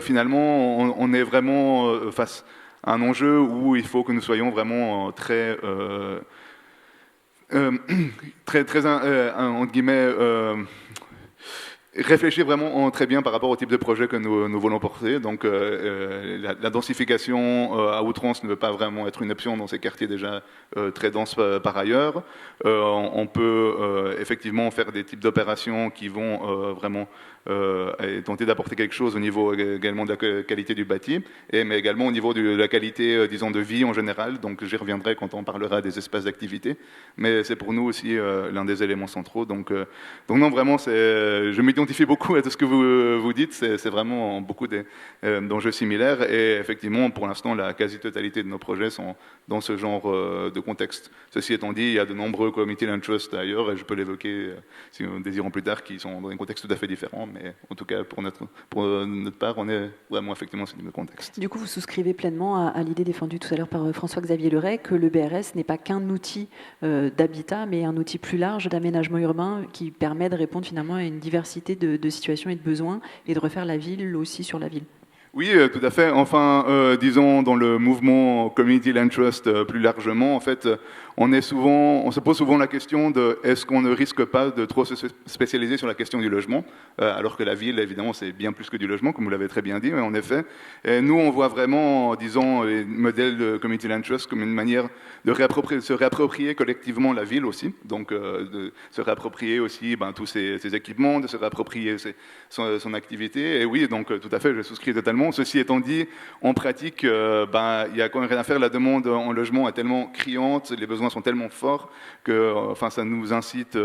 finalement, on est vraiment face à un enjeu où il faut que nous soyons vraiment très, entre guillemets, réfléchir vraiment très bien par rapport au type de projet que nous voulons porter. Donc la densification à outrance ne veut pas vraiment être une option dans ces quartiers déjà très denses par ailleurs. On peut effectivement faire des types d'opérations qui vont vraiment tenter d'apporter quelque chose au niveau également de la qualité du bâti, mais également au niveau de la qualité, disons, de vie en général. Donc j'y reviendrai quand on parlera des espaces d'activité. Mais c'est pour nous aussi l'un des éléments centraux. Donc non, vraiment, je m'identifie beaucoup à tout ce que vous dites. C'est vraiment beaucoup d'enjeux similaires. Et effectivement, pour l'instant, la quasi-totalité de nos projets sont dans ce genre de contexte. Ceci étant dit, il y a de nombreux community land trusts ailleurs, et je peux l'évoquer si nous désirons plus tard, qui sont dans des contextes tout à fait différents. Mais en tout cas, pour notre part, on est vraiment effectivement sur le même contexte. Du coup, vous souscrivez pleinement à l'idée défendue tout à l'heure par François-Xavier Leray que le BRS n'est pas qu'un outil d'habitat, mais un outil plus large d'aménagement urbain qui permet de répondre finalement à une diversité de situations et de besoins et de refaire la ville aussi sur la ville. Oui, tout à fait. Enfin, disons, dans le mouvement Community Land Trust plus largement, en fait, on se pose souvent la question de est-ce qu'on ne risque pas de trop se spécialiser sur la question du logement, alors que la ville, évidemment, c'est bien plus que du logement, comme vous l'avez très bien dit, mais en effet. Et nous, on voit vraiment, disons, les modèles de Community Land Trust comme une manière de se réapproprier collectivement la ville aussi, donc de se réapproprier aussi tous ses équipements, de se réapproprier son activité. Et oui, donc tout à fait, je souscris totalement. Ceci étant dit, en pratique, il y a quand même rien à faire. La demande en logement est tellement criante, les besoins sont tellement forts que ça nous incite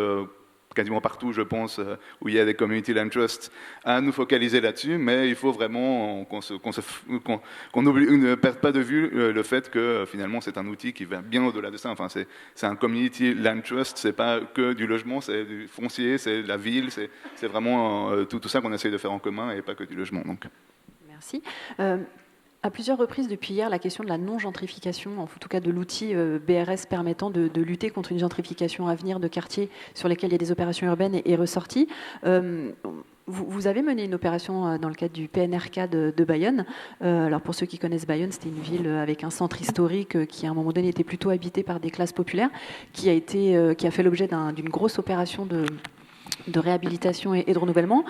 quasiment partout, je pense, où il y a des community land trusts, à nous focaliser là-dessus, mais il faut vraiment qu'on ne perde pas de vue le fait que finalement c'est un outil qui va bien au-delà de ça. Enfin, c'est un community land trust, c'est pas que du logement, c'est du foncier, c'est de la ville, c'est vraiment tout ça qu'on essaye de faire en commun et pas que du logement. Donc. Merci. À plusieurs reprises depuis hier, la question de la non-gentrification, en tout cas de l'outil BRS permettant de lutter contre une gentrification à venir de quartiers sur lesquels il y a des opérations urbaines est ressortie. Vous avez mené une opération dans le cadre du PNRK de Bayonne. Alors pour ceux qui connaissent Bayonne, c'était une ville avec un centre historique qui à un moment donné était plutôt habité par des classes populaires, qui a fait l'objet d'une grosse opération de réhabilitation et de renouvellement,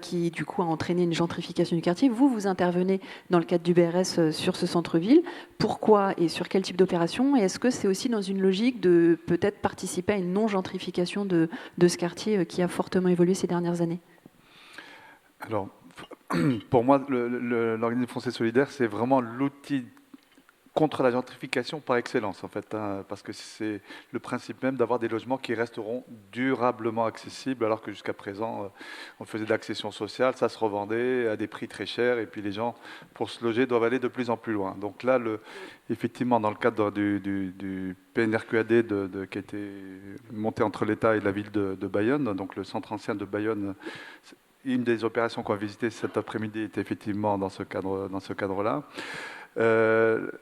qui du coup a entraîné une gentrification du quartier. Vous intervenez dans le cadre du BRS sur ce centre-ville. Pourquoi et sur quel type d'opération? Et est-ce que c'est aussi dans une logique de peut-être participer à une non-gentrification de ce quartier qui a fortement évolué ces dernières années? Alors, pour moi, l'organisme foncier solidaire, c'est vraiment l'outil contre la gentrification par excellence, en fait, parce que c'est le principe même d'avoir des logements qui resteront durablement accessibles, alors que jusqu'à présent, on faisait de l'accession sociale, ça se revendait à des prix très chers, et puis les gens, pour se loger, doivent aller de plus en plus loin. Donc là, effectivement, dans le cadre du PNRQAD qui a été monté entre l'État et la ville de Bayonne, donc le centre ancien de Bayonne, une des opérations qu'on a visitées cet après-midi était effectivement dans ce cadre-là.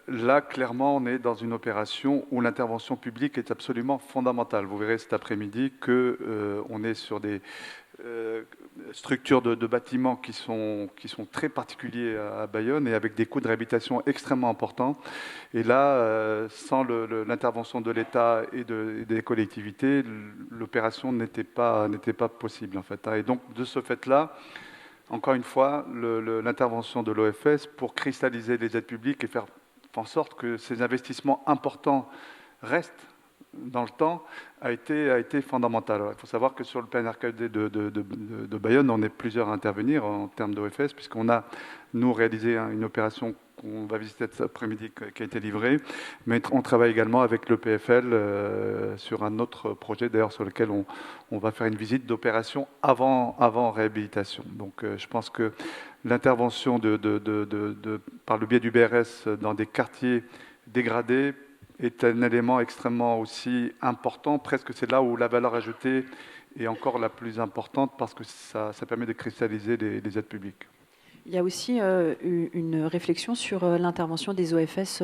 Là, clairement, on est dans une opération où l'intervention publique est absolument fondamentale. Vous verrez cet après-midi qu'on est sur des structures de bâtiments qui sont très particuliers à Bayonne et avec des coûts de réhabilitation extrêmement importants. Et là, sans l'intervention de l'État et des collectivités, l'opération n'était pas possible, en fait. Et donc, de ce fait-là, encore une fois, l'intervention de l'OFS pour cristalliser les aides publiques et faire en sorte que ces investissements importants restent dans le temps a été fondamentale. Il faut savoir que sur le PNRQAD de Bayonne, on est plusieurs à intervenir en termes d'OFS, puisqu'on a, nous, réalisé une opération qu'on va visiter cet après-midi qui a été livrée, mais on travaille également avec le PFL sur un autre projet, d'ailleurs, sur lequel on va faire une visite d'opération avant réhabilitation. Donc je pense que l'intervention par le biais du BRS dans des quartiers dégradés est un élément extrêmement aussi important. Presque c'est là où la valeur ajoutée est encore la plus importante parce que ça permet de cristalliser les aides publiques. Il y a aussi une réflexion sur l'intervention des OFS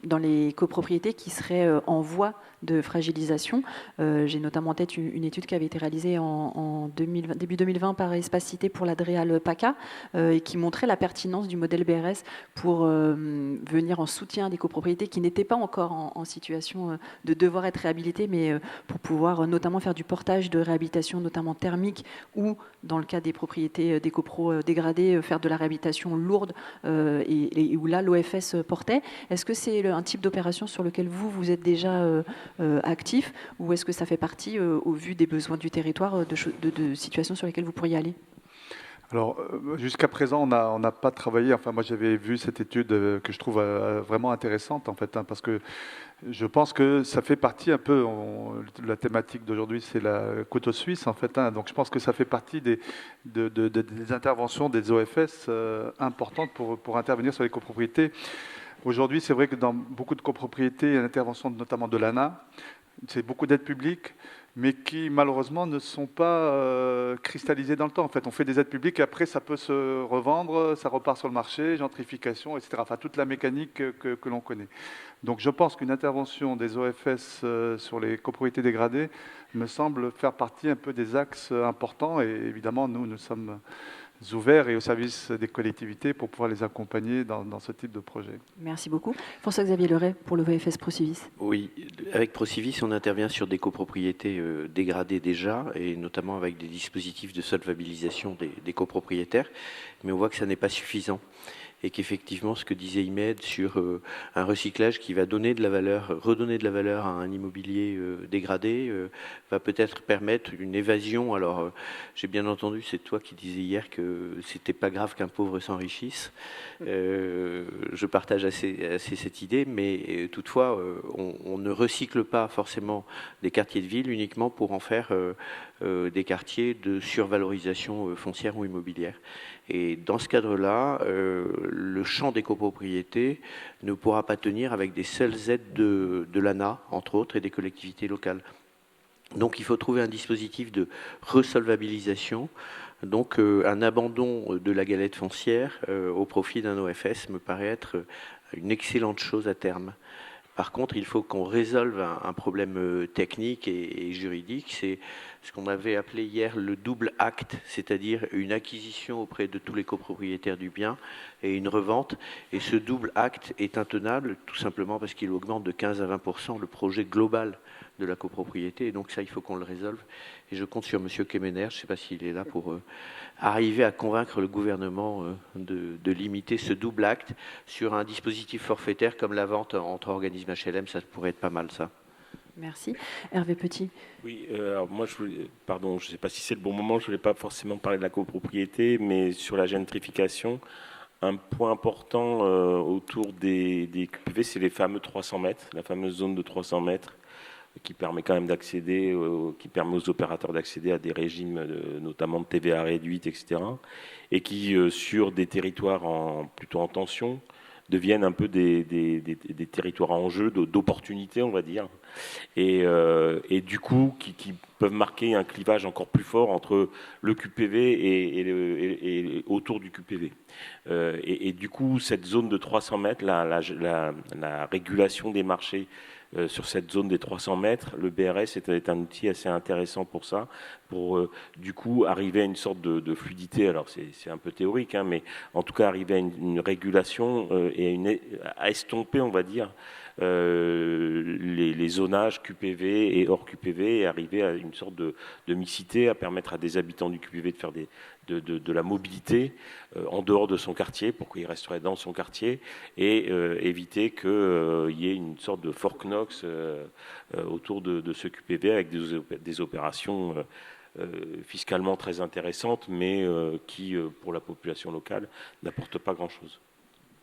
dans les copropriétés qui seraient en voie de fragilisation. J'ai notamment en tête une étude qui avait été réalisée en début 2020 par Espace Cité pour l'Adréal PACA et qui montrait la pertinence du modèle BRS pour venir en soutien des copropriétés qui n'étaient pas encore en situation de devoir être réhabilitées, mais pour pouvoir notamment faire du portage de réhabilitation, notamment thermique, ou dans le cas des propriétés des copros dégradées, faire de la réhabilitation lourde et où là l'OFS portait. Est-ce que c'est un type d'opération sur lequel vous êtes déjà actif, ou est-ce que ça fait partie, au vu des besoins du territoire, de situations sur lesquelles vous pourriez aller ? Alors, jusqu'à présent, on n'a pas travaillé. Enfin, moi, j'avais vu cette étude que je trouve vraiment intéressante, en fait, parce que je pense que ça fait partie un peu. La thématique d'aujourd'hui, c'est la couteau suisse, en fait. Donc, je pense que ça fait partie des interventions des OFS importantes pour intervenir sur les copropriétés. Aujourd'hui, c'est vrai que dans beaucoup de copropriétés, il y a l'intervention notamment de l'ANA. C'est beaucoup d'aides publiques, mais qui malheureusement ne sont pas cristallisées dans le temps. En fait, on fait des aides publiques et après ça peut se revendre, ça repart sur le marché, gentrification, etc. Enfin, toute la mécanique que l'on connaît. Donc je pense qu'une intervention des OFS sur les copropriétés dégradées me semble faire partie un peu des axes importants. Et évidemment, nous sommes ouverts et au service des collectivités pour pouvoir les accompagner dans ce type de projet. Merci beaucoup. François-Xavier Leray pour le VFS Procivis. Oui, avec Procivis, on intervient sur des copropriétés dégradées déjà, et notamment avec des dispositifs de solvabilisation des copropriétaires, mais on voit que ça n'est pas suffisant. Et qu'effectivement, ce que disait Imed sur un recyclage qui va donner de la valeur, redonner de la valeur à un immobilier dégradé, va peut-être permettre une évasion. Alors, j'ai bien entendu, c'est toi qui disais hier que c'était pas grave qu'un pauvre s'enrichisse. Je partage assez cette idée, mais toutefois, on ne recycle pas forcément des quartiers de ville uniquement pour en faire des quartiers de survalorisation foncière ou immobilière. Et dans ce cadre-là, le champ des copropriétés ne pourra pas tenir avec des seules aides de l'ANA, entre autres, et des collectivités locales. Donc il faut trouver un dispositif de resolvabilisation, donc un abandon de la galette foncière au profit d'un OFS me paraît être une excellente chose à terme. Par contre, il faut qu'on résolve un problème technique et juridique. C'est ce qu'on avait appelé hier le double acte, c'est-à-dire une acquisition auprès de tous les copropriétaires du bien et une revente. Et ce double acte est intenable, tout simplement parce qu'il augmente de 15 à 20% le projet global de la copropriété. Et donc ça, il faut qu'on le résolve. Et je compte sur M. Kemener, je ne sais pas s'il est là, pour arriver à convaincre le gouvernement de limiter ce double acte sur un dispositif forfaitaire comme la vente entre organismes HLM. Ça pourrait être pas mal, ça. Merci. Hervé Petit. Oui, alors moi, je ne sais pas si c'est le bon moment, je ne voulais pas forcément parler de la copropriété, mais sur la gentrification, un point important autour des QPV, c'est les fameux 300 mètres, la fameuse zone de 300 mètres, qui permet quand même d'accéder, qui permet aux opérateurs d'accéder à des régimes, notamment de TVA réduite, etc., et qui, sur des territoires plutôt en tension, deviennent un peu des territoires en jeu, d'opportunités, on va dire, et du coup, qui peuvent marquer un clivage encore plus fort entre le QPV et autour du QPV. Et du coup, cette zone de 300 mètres, la régulation des marchés sur cette zone des 300 mètres, le BRS est un outil assez intéressant pour ça, pour du coup arriver à une sorte de fluidité. Alors c'est un peu théorique, hein, mais en tout cas arriver à une régulation et à estomper, on va dire, les zonages QPV et hors QPV, et arriver à une sorte de mixité, à permettre à des habitants du QPV de faire de la mobilité en dehors de son quartier, pour qu'il resterait dans son quartier, et éviter qu'il y ait une sorte de Fort Knox autour de ce QPV, avec des opérations fiscalement très intéressantes, mais qui, pour la population locale, n'apportent pas grand-chose.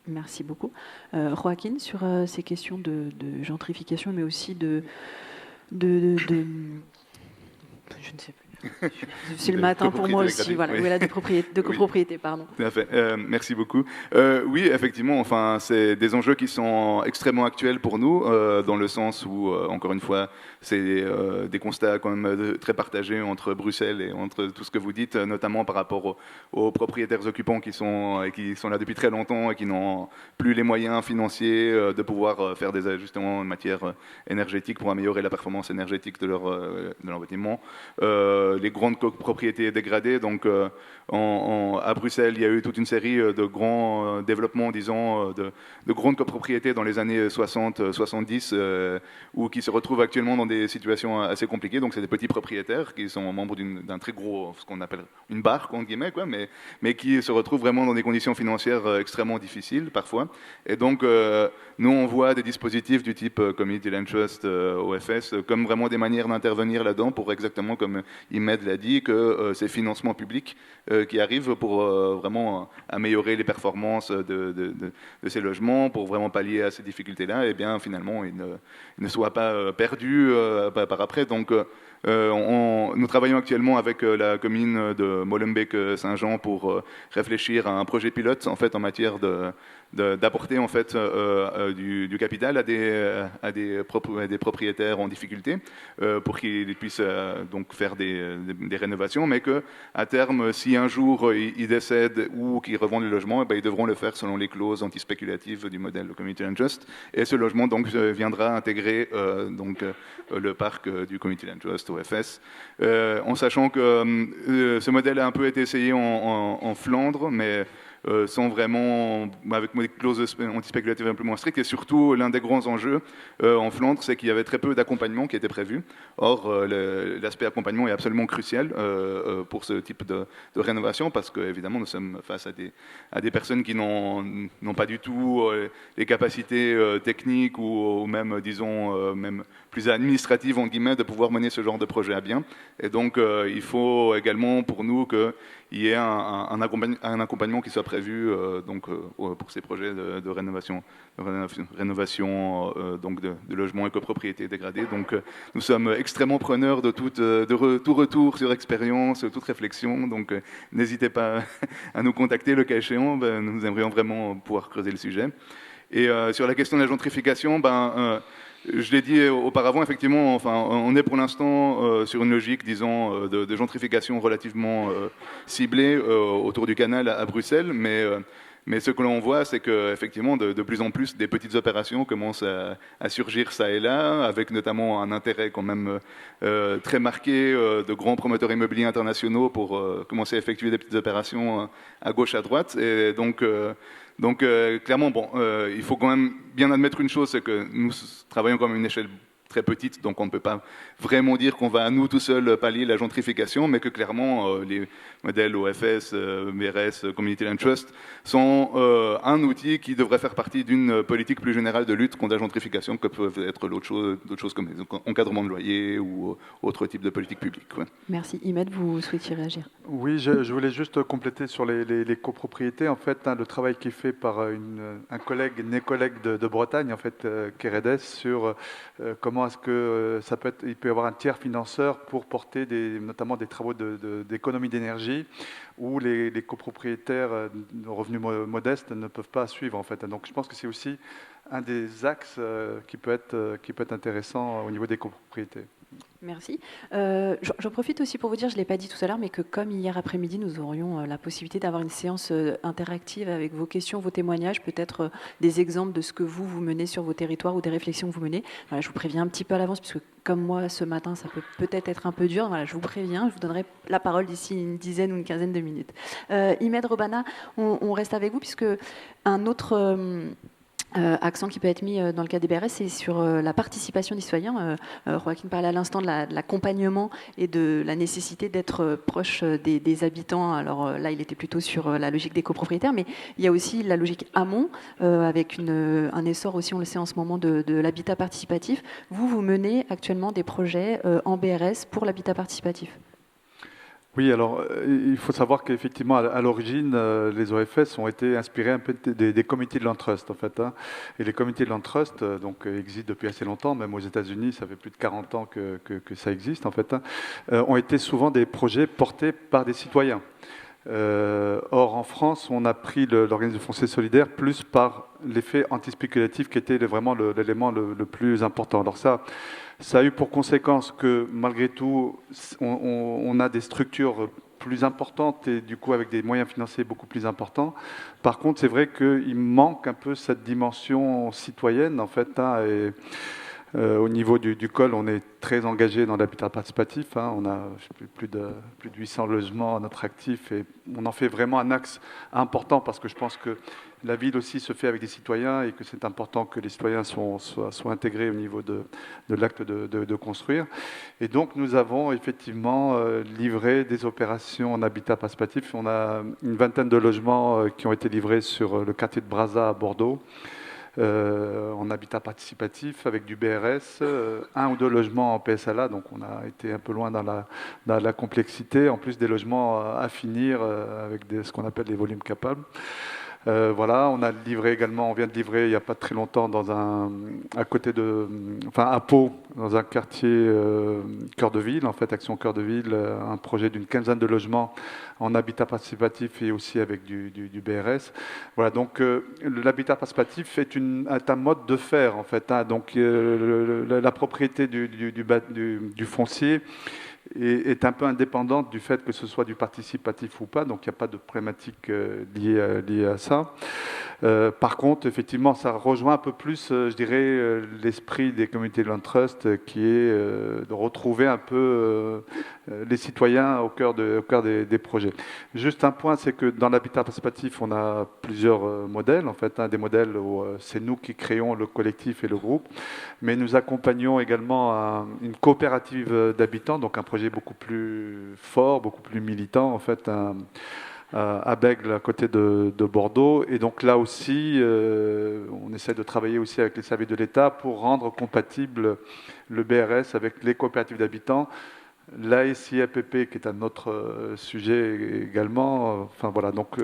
Merci beaucoup. Joaquin, sur ces questions de gentrification, mais aussi de je ne sais plus. C'est le matin pour moi aussi, voilà, oui. voilà, de copropriété, pardon. Tout à fait. Merci beaucoup. Oui, effectivement, enfin, c'est des enjeux qui sont extrêmement actuels pour nous, dans le sens où, encore une fois, c'est des constats quand même très partagés entre Bruxelles et entre tout ce que vous dites, notamment par rapport aux propriétaires occupants qui sont là depuis très longtemps et qui n'ont plus les moyens financiers de pouvoir faire des ajustements en matière énergétique pour améliorer la performance énergétique de leur bâtiment. Les grandes propriétés dégradées, donc à Bruxelles, il y a eu toute une série de grands développements, disons, de grandes copropriétés dans les années 60-70, ou qui se retrouvent actuellement dans des situations assez compliquées. Donc, c'est des petits propriétaires qui sont membres d'un très gros, ce qu'on appelle une barque, entre guillemets, quoi, mais qui se retrouvent vraiment dans des conditions financières extrêmement difficiles, parfois. Et donc, nous, on voit des dispositifs du type Community Land Trust, OFS, comme vraiment des manières d'intervenir là-dedans pour exactement, comme Imed l'a dit, que ces financements publics qui arrivent pour vraiment améliorer les performances de ces logements, pour vraiment pallier à ces difficultés-là, et bien finalement, ils ne soient pas perdus par après. Donc, nous travaillons actuellement avec la commune de Molenbeek-Saint-Jean pour réfléchir à un projet pilote en fait en matière d'apporter en fait du capital à des propriétaires en difficulté pour qu'ils puissent donc faire des rénovations, mais que à terme, si un jour ils décèdent ou qu'ils revendent le logement, eh ben, ils devront le faire selon les clauses antispéculatives du modèle Community Land Trust, et ce logement donc viendra intégrer le parc du Community Land Trust OFS, en sachant que ce modèle a un peu été essayé en Flandre, mais sans vraiment, avec des clauses antispéculatives un peu moins strictes. Et surtout, l'un des grands enjeux en Flandre, c'est qu'il y avait très peu d'accompagnement qui était prévu. Or, l'aspect accompagnement est absolument crucial pour ce type de rénovation, parce qu'évidemment, nous sommes face à des personnes qui n'ont pas du tout les capacités techniques ou même, disons, même plus administratives, en guillemets, de pouvoir mener ce genre de projet à bien. Et donc, il faut également, pour nous, qu'il y ait un accompagnement qui soit prévu pour ces projets de rénovation donc de logements et copropriétés dégradées. Donc, nous sommes extrêmement preneurs de tout retour sur expérience, toute réflexion. Donc, n'hésitez pas à nous contacter le cas échéant. Nous aimerions vraiment pouvoir creuser le sujet. Et sur la question de la gentrification, je l'ai dit auparavant, effectivement, enfin, on est pour l'instant sur une logique, disons, de gentrification relativement ciblée autour du canal à Bruxelles, mais ce que l'on voit, c'est qu'effectivement, de plus en plus, des petites opérations commencent à surgir ça et là, avec notamment un intérêt quand même très marqué de grands promoteurs immobiliers internationaux pour commencer à effectuer des petites opérations à gauche, à droite. Et donc clairement, il faut quand même bien admettre une chose, c'est que nous travaillons comme une échelle très petite, donc on ne peut pas vraiment dire qu'on va à nous tout seuls pallier la gentrification, mais que clairement les modèles OFS, MRS, Community Land Trust sont un outil qui devrait faire partie d'une politique plus générale de lutte contre la gentrification, que peuvent être d'autres choses comme encadrement de loyer ou autres types de politiques publiques. Ouais. Merci. Imed, vous souhaitiez réagir? Oui, je voulais juste compléter sur les copropriétés. En fait, le travail qui est fait par un collègue, né collègue de Bretagne, en fait, Keredes, sur comment est-ce que il peut y avoir un tiers financeur pour porter notamment des travaux d'économie d'énergie où les copropriétaires de revenus modestes ne peuvent pas suivre, en fait. Donc, je pense que c'est aussi un des axes qui peut être intéressant au niveau des copropriétés. Merci. J'en profite aussi pour vous dire, je ne l'ai pas dit tout à l'heure, mais que comme hier après-midi, nous aurions la possibilité d'avoir une séance interactive avec vos questions, vos témoignages, peut-être des exemples de ce que vous menez sur vos territoires ou des réflexions que vous menez. Voilà, je vous préviens un petit peu à l'avance, puisque comme moi, ce matin, ça peut peut-être être un peu dur. Voilà, je vous préviens, je vous donnerai la parole d'ici une dizaine ou une quinzaine de minutes. Imed, Robana, on reste avec vous, puisque un autre... accent qui peut être mis dans le cas des BRS, c'est sur la participation des citoyens. Joaquin parlait à l'instant de l'accompagnement et de la nécessité d'être proche des habitants. Alors là, il était plutôt sur la logique des copropriétaires, mais il y a aussi la logique amont, avec un essor aussi, on le sait en ce moment, de l'habitat participatif. Vous menez actuellement des projets en BRS pour l'habitat participatif. Oui, alors il faut savoir qu'effectivement, à l'origine, les OFS ont été inspirés un peu des comités de land trust, en fait. Hein. Et les comités de land trust donc, existent depuis assez longtemps, même aux États-Unis, ça fait plus de 40 ans que ça existe, en fait. Hein, ont été souvent des projets portés par des citoyens. Or, en France, on a pris l'organisme de foncier solidaire plus par l'effet antispéculatif qui était vraiment l'élément le plus important. Alors ça a eu pour conséquence que, malgré tout, on a des structures plus importantes et du coup avec des moyens financiers beaucoup plus importants. Par contre, c'est vrai qu'il manque un peu cette dimension citoyenne, en fait, hein, et au niveau du col, on est très engagé dans l'habitat participatif. Hein. On a plus de 800 logements à notre actif et on en fait vraiment un axe important parce que je pense que la ville aussi se fait avec des citoyens et que c'est important que les citoyens soient intégrés au niveau de l'acte de construire. Et donc nous avons effectivement livré des opérations en habitat participatif. On a une vingtaine de logements qui ont été livrés sur le quartier de Brazza à Bordeaux. En habitat participatif avec du BRS, un ou deux logements en PSLA, donc on a été un peu loin dans la complexité, en plus des logements à finir avec ce qu'on appelle des volumes capables. Voilà, on vient de livrer il n'y a pas très longtemps à Pau, dans un quartier cœur de ville, en fait, Action Cœur de Ville, un projet d'une quinzaine de logements en habitat participatif et aussi avec du BRS. Voilà, donc l'habitat participatif est un mode de faire, en fait. Hein, donc la propriété du foncier est un peu indépendante du fait que ce soit du participatif ou pas, donc il n'y a pas de problématique liée à ça. Par contre, effectivement, ça rejoint un peu plus, je dirais, l'esprit des communautés de land trust, qui est de retrouver un peu les citoyens au cœur des projets. Juste un point, c'est que dans l'habitat participatif, on a plusieurs modèles, en fait, des modèles où c'est nous qui créons le collectif et le groupe, mais nous accompagnons également une coopérative d'habitants, donc un projet beaucoup plus fort, beaucoup plus militant, en fait, à Bègle, à côté de Bordeaux. Et donc là aussi, on essaie de travailler aussi avec les services de l'État pour rendre compatible le BRS avec les coopératives d'habitants. L'ASI-APP, qui est un autre sujet également. Enfin voilà, donc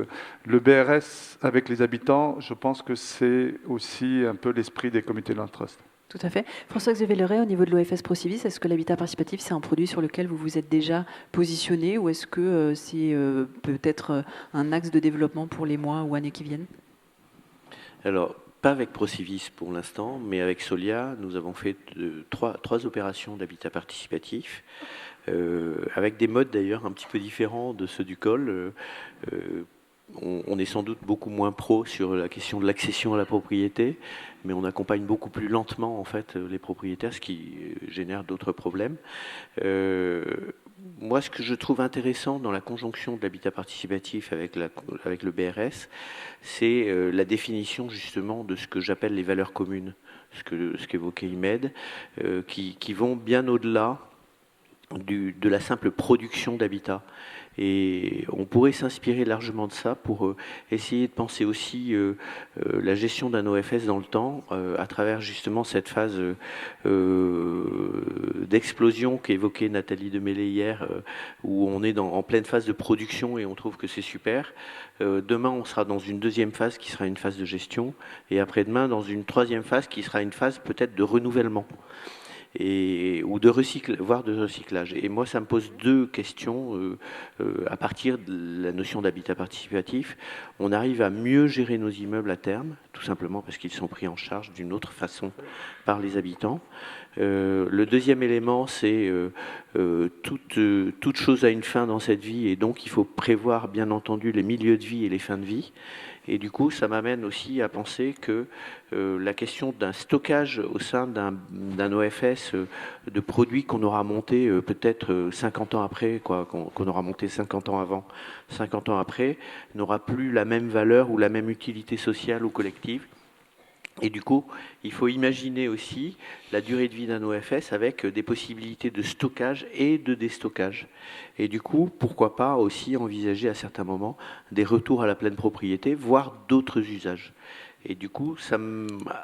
le BRS avec les habitants, je pense que c'est aussi un peu l'esprit des comités de land trust. Tout à fait. François-Xavier Leray, au niveau de l'OFS Procivis, est-ce que l'habitat participatif, c'est un produit sur lequel vous vous êtes déjà positionné ou est-ce que c'est peut-être un axe de développement pour les mois ou années qui viennent ? Alors, pas avec Procivis pour l'instant, mais avec Solia, nous avons fait trois opérations d'habitat participatif, avec des modes d'ailleurs un petit peu différents de ceux du col. On est sans doute beaucoup moins pro sur la question de l'accession à la propriété, mais on accompagne beaucoup plus lentement en fait les propriétaires, ce qui génère d'autres problèmes. Moi, ce que je trouve intéressant dans la conjonction de l'habitat participatif avec le BRS, c'est la définition justement de ce que j'appelle les valeurs communes, ce qu'évoquait Imed, qui vont bien au-delà de la simple production d'habitat. Et on pourrait s'inspirer largement de ça pour essayer de penser aussi la gestion d'un OFS dans le temps à travers justement cette phase d'explosion qu'évoquait Nathalie Demélé hier, où on est en pleine phase de production et on trouve que c'est super. Demain, on sera dans une deuxième phase qui sera une phase de gestion et après-demain, dans une troisième phase qui sera une phase peut-être de renouvellement. Ou voire de recyclage. Et moi, ça me pose deux questions. À partir de la notion d'habitat participatif, on arrive à mieux gérer nos immeubles à terme, tout simplement parce qu'ils sont pris en charge d'une autre façon par les habitants. Le deuxième élément, c'est toute chose a une fin dans cette vie, et donc il faut prévoir, bien entendu, les milieux de vie et les fins de vie. Et du coup, ça m'amène aussi à penser que la question d'un stockage au sein d'un OFS de produits qu'on aura monté peut-être 50 ans après, qu'on aura monté 50 ans avant, 50 ans après, n'aura plus la même valeur ou la même utilité sociale ou collective. Et du coup, il faut imaginer aussi la durée de vie d'un OFS avec des possibilités de stockage et de déstockage. Et du coup, pourquoi pas aussi envisager à certains moments des retours à la pleine propriété, voire d'autres usages. Et du coup, ça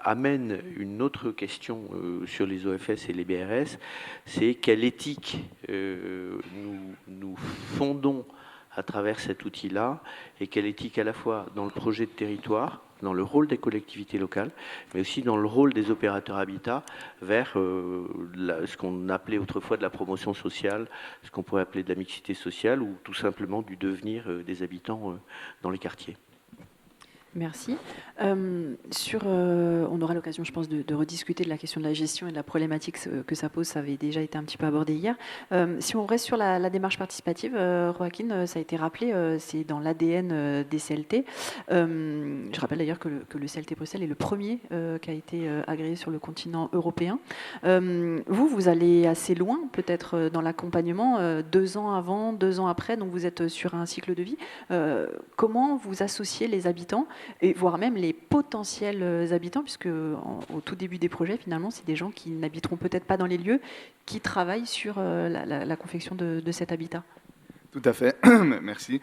amène une autre question sur les OFS et les BRS, c'est quelle éthique nous fondons à travers cet outil-là, et quelle éthique à la fois dans le projet de territoire, dans le rôle des collectivités locales, mais aussi dans le rôle des opérateurs habitat vers ce qu'on appelait autrefois de la promotion sociale, ce qu'on pourrait appeler de la mixité sociale, ou tout simplement du devenir des habitants dans les quartiers. Merci. On aura l'occasion, je pense, de rediscuter de la question de la gestion et de la problématique que ça pose. Ça avait déjà été un petit peu abordé hier. Si on reste sur la démarche participative, Joaquin, ça a été rappelé, c'est dans l'ADN des CLT. Je rappelle d'ailleurs que le CLT Bruxelles est le premier qui a été agréé sur le continent européen. Vous allez assez loin, peut-être, dans l'accompagnement, 2 ans avant, 2 ans après, donc vous êtes sur un cycle de vie. Comment vous associez les habitants et voire même les potentiels habitants, puisque au tout début des projets, finalement, c'est des gens qui n'habiteront peut-être pas dans les lieux, qui travaillent sur la confection de cet habitat. Tout à fait, merci.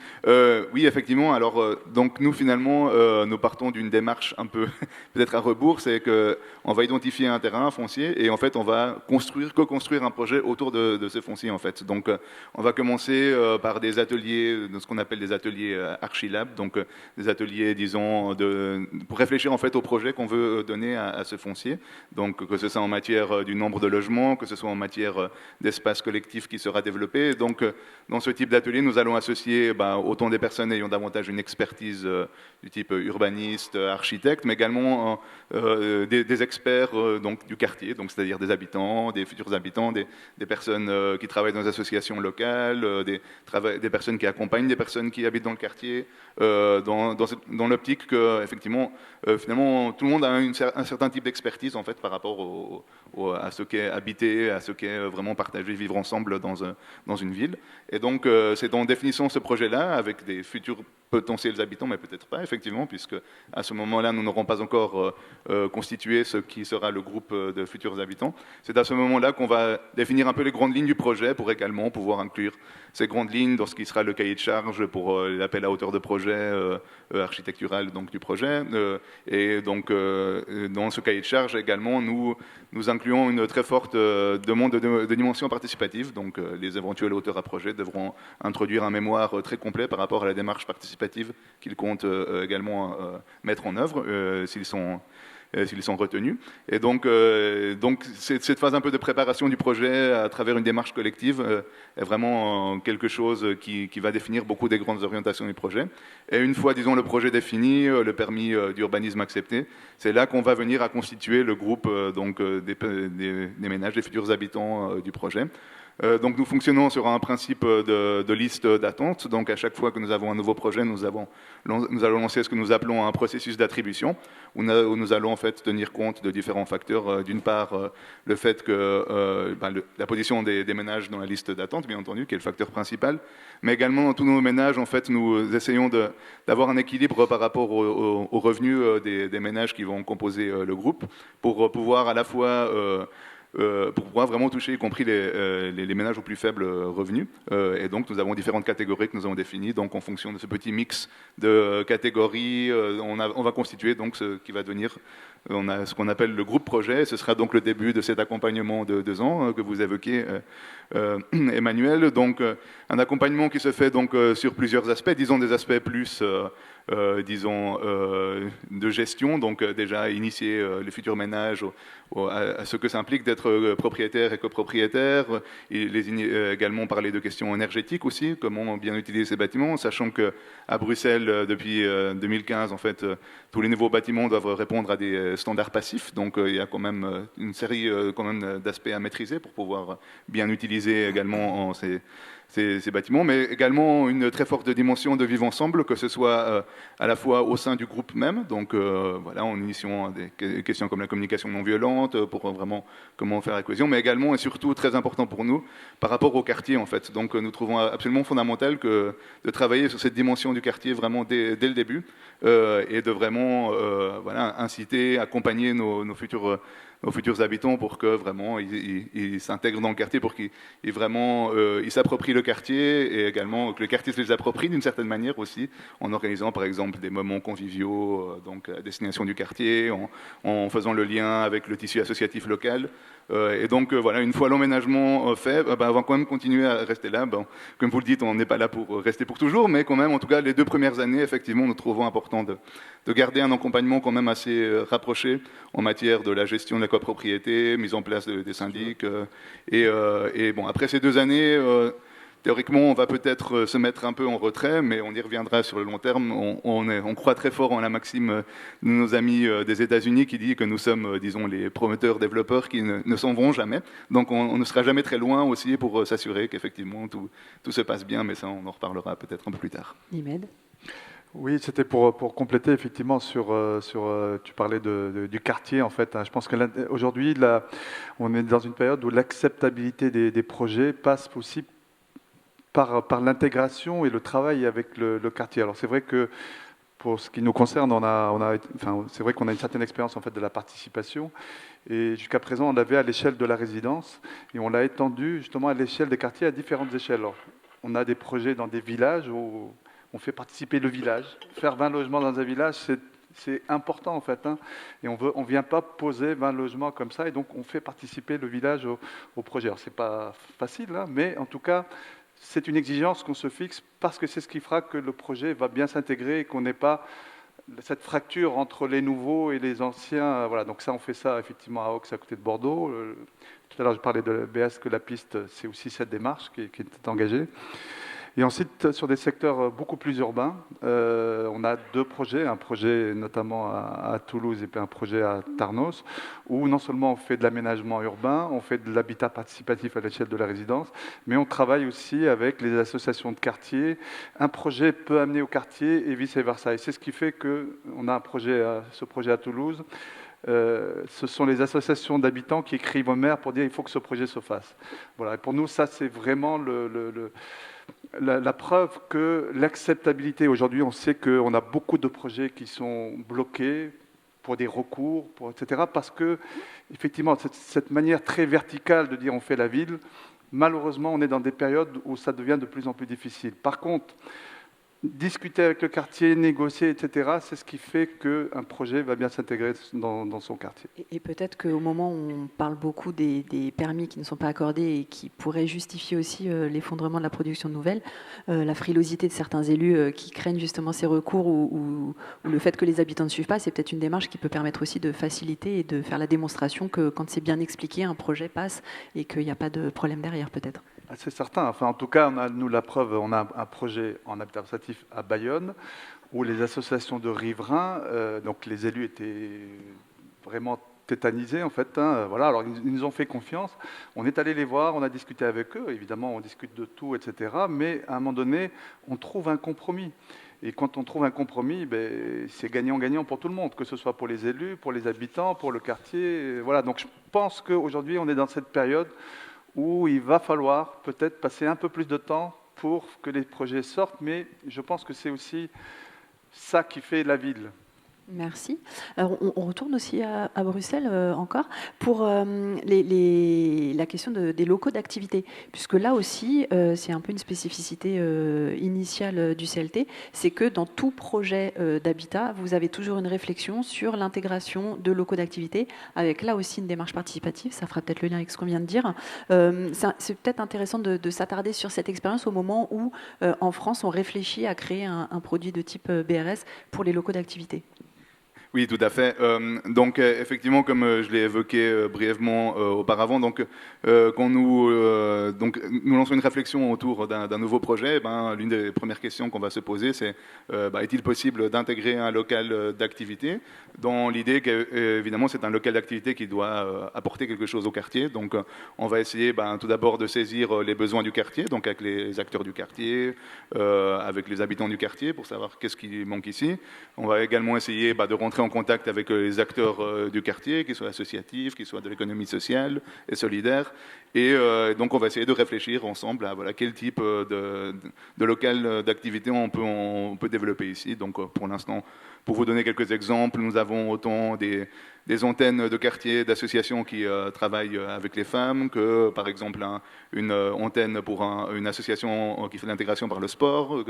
Oui, effectivement, alors, donc nous, finalement, nous partons d'une démarche un peu, peut-être à rebours, c'est qu'on va identifier un terrain foncier et en fait, on va co-construire un projet autour de ce foncier, en fait. Donc, on va commencer par des ateliers, ce qu'on appelle des ateliers Archilab, donc des ateliers, disons, pour réfléchir, en fait, au projet qu'on veut donner à ce foncier. Donc, que ce soit en matière du nombre de logements, que ce soit en matière d'espace collectif qui sera développé. Donc, dans ce type d'atelier, nous allons associer autant des personnes ayant davantage une expertise du type urbaniste, architecte, mais également des experts donc, du quartier, donc c'est-à-dire des habitants, des futurs habitants, des personnes qui travaillent dans des associations locales, des personnes qui accompagnent des personnes qui habitent dans le quartier, dans l'optique que, effectivement, finalement, tout le monde a un certain type d'expertise en fait par rapport à ce qu'est habiter, à ce qu'est vraiment partager, vivre ensemble dans une ville. Et donc, c'est en définissant ce projet-là avec des futurs potentiels habitants, mais peut-être pas, effectivement, puisque à ce moment-là, nous n'aurons pas encore constitué ce qui sera le groupe de futurs habitants. C'est à ce moment-là qu'on va définir un peu les grandes lignes du projet pour également pouvoir inclure ces grandes lignes dans ce qui sera le cahier de charge pour l'appel à hauteur de projet architectural donc, du projet. Et donc, dans ce cahier de charge également, nous incluons une très forte demande de dimension participative. Donc, les éventuels auteurs à projet devront introduire un mémoire très complet par rapport à la démarche participative qu'ils comptent également mettre en œuvre s'ils sont retenus. Et donc cette phase un peu de préparation du projet à travers une démarche collective est vraiment quelque chose qui va définir beaucoup des grandes orientations du projet. Et une fois, disons, le projet défini, le permis d'urbanisme accepté, c'est là qu'on va venir à constituer le groupe des ménages, des futurs habitants du projet. Donc nous fonctionnons sur un principe de liste d'attente. Donc à chaque fois que nous avons un nouveau projet, nous allons lancer ce que nous appelons un processus d'attribution, où nous allons en fait tenir compte de différents facteurs. D'une part, le fait que la position des ménages dans la liste d'attente, bien entendu, qui est le facteur principal, mais également dans tous nos ménages, en fait, nous essayons d'avoir un équilibre par rapport aux revenus des ménages qui vont composer le groupe, pour pouvoir à la fois pour pouvoir vraiment toucher, y compris les ménages aux plus faibles revenus. Et donc, nous avons différentes catégories que nous avons définies. Donc, en fonction de ce petit mix de catégories, on va constituer donc ce qui va devenir, on a ce qu'on appelle le groupe projet. Ce sera donc le début de cet accompagnement de 2 ans que vous évoquez, Emmanuel. Donc, un accompagnement qui se fait donc sur plusieurs aspects, disons des aspects plus de gestion, donc déjà initier les futurs ménages à ce que ça implique d'être propriétaire et copropriétaire, également parler de questions énergétiques aussi, comment bien utiliser ces bâtiments, sachant qu'à Bruxelles, depuis 2015, en fait, tous les nouveaux bâtiments doivent répondre à des standards passifs, donc il y a quand même une série d'aspects à maîtriser pour pouvoir bien utiliser également ces bâtiments, mais également une très forte dimension de vivre ensemble, que ce soit à la fois au sein du groupe même, donc voilà, en initiant des questions comme la communication non violente, pour vraiment comment faire la cohésion, mais également et surtout très important pour nous, par rapport au quartier en fait. Donc nous trouvons absolument fondamental de travailler sur cette dimension du quartier vraiment dès le début, et de vraiment voilà, inciter, accompagner nos futurs habitants pour que vraiment ils s'intègrent dans le quartier, pour qu'ils s'approprient le quartier et également que le quartier se les approprie d'une certaine manière aussi, en organisant par exemple des moments conviviaux donc à destination du quartier, en faisant le lien avec le tissu associatif local. Et donc voilà, une fois l'emménagement fait, on va quand même continuer à rester là. Bon, comme vous le dites, on n'est pas là pour rester pour toujours, mais quand même, en tout cas, les 2 premières années, effectivement, nous trouvons important de garder un accompagnement quand même assez rapproché en matière de la gestion de la copropriété, mise en place des syndics. Et bon, après ces 2 années, théoriquement, on va peut-être se mettre un peu en retrait, mais on y reviendra sur le long terme. On croit très fort en la maxime de nos amis des États-Unis qui dit que nous sommes, disons, les promoteurs, développeurs qui ne s'en vont jamais. Donc on ne sera jamais très loin aussi pour s'assurer qu'effectivement tout se passe bien, mais ça on en reparlera peut-être un peu plus tard. Imed. Oui, c'était pour compléter effectivement tu parlais du quartier en fait. Je pense qu'aujourd'hui, on est dans une période où l'acceptabilité des projets passe aussi par l'intégration et le travail avec le quartier. Alors c'est vrai que pour ce qui nous concerne, c'est vrai qu'on a une certaine expérience en fait de la participation. Et jusqu'à présent, on l'avait à l'échelle de la résidence et on l'a étendu justement à l'échelle des quartiers à différentes échelles. Alors, on a des projets dans des villages où on fait participer le village. Faire 20 logements dans un village, c'est important en fait. Et on ne vient pas poser 20 logements comme ça. Et donc, on fait participer le village au projet. Alors, ce n'est pas facile, mais en tout cas, c'est une exigence qu'on se fixe parce que c'est ce qui fera que le projet va bien s'intégrer et qu'on n'ait pas cette fracture entre les nouveaux et les anciens. Voilà, donc ça, on fait ça effectivement à Aux, à côté de Bordeaux. Tout à l'heure, je parlais de BS, que la piste, c'est aussi cette démarche qui est engagée. Et ensuite, sur des secteurs beaucoup plus urbains, on a 2 projets, un projet notamment à Toulouse et puis un projet à Tarnos, où non seulement on fait de l'aménagement urbain, on fait de l'habitat participatif à l'échelle de la résidence, mais on travaille aussi avec les associations de quartier. Un projet peut amener au quartier et vice-versa. Et c'est ce qui fait qu'on a ce projet à Toulouse. Ce sont les associations d'habitants qui écrivent au maire pour dire qu'il faut que ce projet se fasse. Voilà. Et pour nous, ça, c'est vraiment la preuve que l'acceptabilité, aujourd'hui, on sait qu'on a beaucoup de projets qui sont bloqués pour des recours, etc. Parce que, effectivement, cette manière très verticale de dire on fait la ville, malheureusement, on est dans des périodes où ça devient de plus en plus difficile. Par contre, discuter avec le quartier, négocier, etc., c'est ce qui fait qu'un projet va bien s'intégrer dans son quartier. Et peut-être qu'au moment où on parle beaucoup des permis qui ne sont pas accordés et qui pourraient justifier aussi l'effondrement de la production nouvelle, la frilosité de certains élus qui craignent justement ces recours ou le fait que les habitants ne suivent pas, c'est peut-être une démarche qui peut permettre aussi de faciliter et de faire la démonstration que quand c'est bien expliqué, un projet passe et qu'il n'y a pas de problème derrière peut-être. C'est certain. Enfin, en tout cas, nous la preuve, on a un projet en habitat participatif à Bayonne où les associations de riverains, donc les élus étaient vraiment tétanisés en fait. Voilà. Alors ils nous ont fait confiance. On est allé les voir, on a discuté avec eux. Évidemment, on discute de tout, etc. Mais à un moment donné, on trouve un compromis. Et quand on trouve un compromis, c'est gagnant-gagnant pour tout le monde, que ce soit pour les élus, pour les habitants, pour le quartier. Voilà. Donc je pense qu'aujourd'hui, on est dans cette période où il va falloir peut-être passer un peu plus de temps pour que les projets sortent, mais je pense que c'est aussi ça qui fait la ville. Merci. Alors, on retourne aussi à Bruxelles encore pour la question des locaux d'activité, puisque là aussi, c'est un peu une spécificité initiale du CLT, c'est que dans tout projet d'habitat, vous avez toujours une réflexion sur l'intégration de locaux d'activité, avec là aussi une démarche participative, ça fera peut-être le lien avec ce qu'on vient de dire. C'est peut-être intéressant de s'attarder sur cette expérience au moment où, en France, on réfléchit à créer un produit de type BRS pour les locaux d'activité. Oui, tout à fait. Donc, effectivement, comme je l'ai évoqué brièvement auparavant, donc, quand nous lançons une réflexion autour d'un nouveau projet, l'une des premières questions qu'on va se poser, c'est est-il possible d'intégrer un local d'activité, dans l'idée qu'évidemment, c'est un local d'activité qui doit apporter quelque chose au quartier. Donc, on va essayer tout d'abord de saisir les besoins du quartier, donc avec les acteurs du quartier, avec les habitants du quartier, pour savoir qu'est-ce qui manque ici. On va également essayer de rentrer en contact avec les acteurs du quartier, qu'ils soient associatifs, qu'ils soient de l'économie sociale et solidaire. Et donc, on va essayer de réfléchir ensemble à quel type de local d'activité on peut développer ici. Donc, pour l'instant, Pour vous donner quelques exemples, nous avons autant des antennes de quartier, d'associations qui travaillent avec les femmes, que par exemple une antenne pour une association qui fait l'intégration par le sport,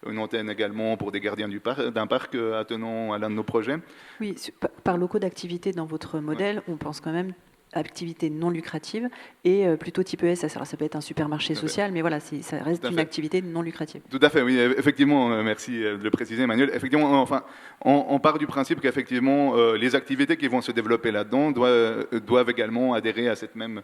une antenne également pour des gardiens d'un parc attenant à l'un de nos projets. Oui, par locaux d'activité dans votre modèle, on pense quand même activité non lucrative et plutôt type ESS. Alors ça peut être un supermarché social, mais voilà, ça reste une activité non lucrative. Tout à fait, oui, effectivement, merci de le préciser, Emmanuel. Effectivement, enfin, on part du principe qu'effectivement, les activités qui vont se développer là-dedans doivent également adhérer à ce même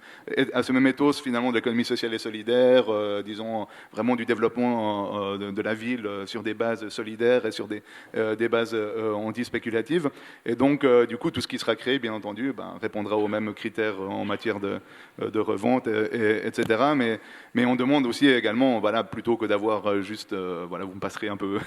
ethos finalement de l'économie sociale et solidaire, disons vraiment du développement de la ville sur des bases solidaires et sur des bases anti-spéculatives. Et donc, du coup, tout ce qui sera créé, bien entendu, répondra aux mêmes critères en matière de revente, etc. Mais on demande aussi également, voilà, plutôt que d'avoir juste, voilà, vous me passerez un peu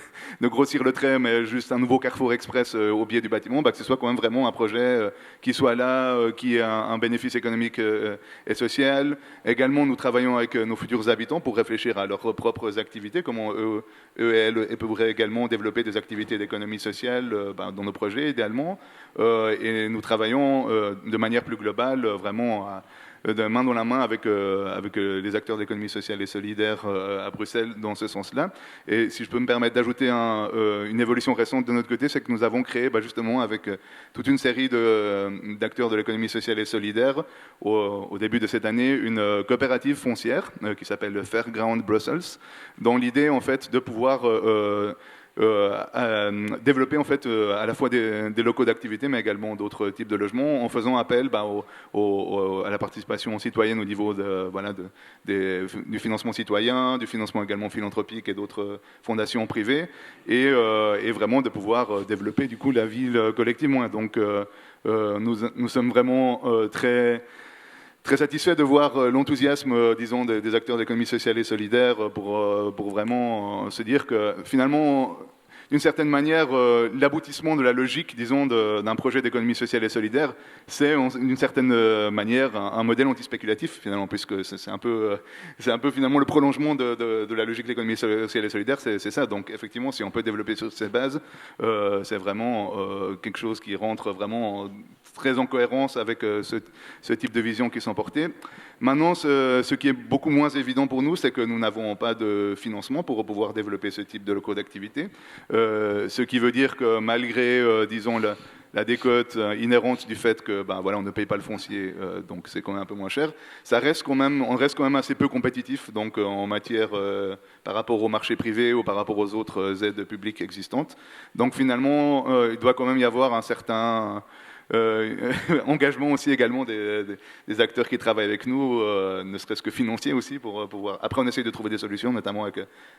de grossir le trait, mais juste un nouveau Carrefour Express au pied du bâtiment, que ce soit quand même vraiment un projet qui soit là, qui ait un bénéfice économique et social. Également, nous travaillons avec nos futurs habitants pour réfléchir à leurs propres activités, comment eux et elles pourraient également développer des activités d'économie sociale dans nos projets, idéalement. Et nous travaillons de manière plus globale, vraiment de main dans la main avec les acteurs de l'économie sociale et solidaire à Bruxelles dans ce sens-là. Et si je peux me permettre d'ajouter une évolution récente de notre côté, c'est que nous avons créé justement avec toute une série d'acteurs de l'économie sociale et solidaire au début de cette année une coopérative foncière qui s'appelle Fairground Brussels, dans l'idée en fait de pouvoir développer en fait à la fois des locaux d'activité mais également d'autres types de logements en faisant appel à la participation citoyenne au niveau du financement citoyen, du financement également philanthropique et d'autres fondations privées et vraiment de pouvoir développer du coup la ville collectivement. Donc nous sommes vraiment très satisfait de voir l'enthousiasme, disons, des acteurs de l'économie sociale et solidaire pour vraiment se dire que finalement, d'une certaine manière, l'aboutissement de la logique, disons, d'un projet d'économie sociale et solidaire, c'est d'une certaine manière un modèle antispéculatif, finalement, puisque c'est un peu finalement le prolongement de la logique de l'économie sociale et solidaire, c'est ça. Donc, effectivement, si on peut développer sur ces bases, c'est vraiment quelque chose qui rentre vraiment très en cohérence avec ce type de vision qui sont portées. Maintenant, ce qui est beaucoup moins évident pour nous, c'est que nous n'avons pas de financement pour pouvoir développer ce type de locaux d'activité. Ce qui veut dire que malgré, disons, la décote inhérente du fait que voilà, on ne paye pas le foncier, donc c'est quand même un peu moins cher, on reste quand même assez peu compétitif donc, en matière par rapport au marché privé ou par rapport aux autres aides publiques existantes. Donc finalement, il doit quand même y avoir un certain engagement aussi également des acteurs qui travaillent avec nous, ne serait-ce que financiers aussi, pour pouvoir... Après, on essaye de trouver des solutions, notamment avec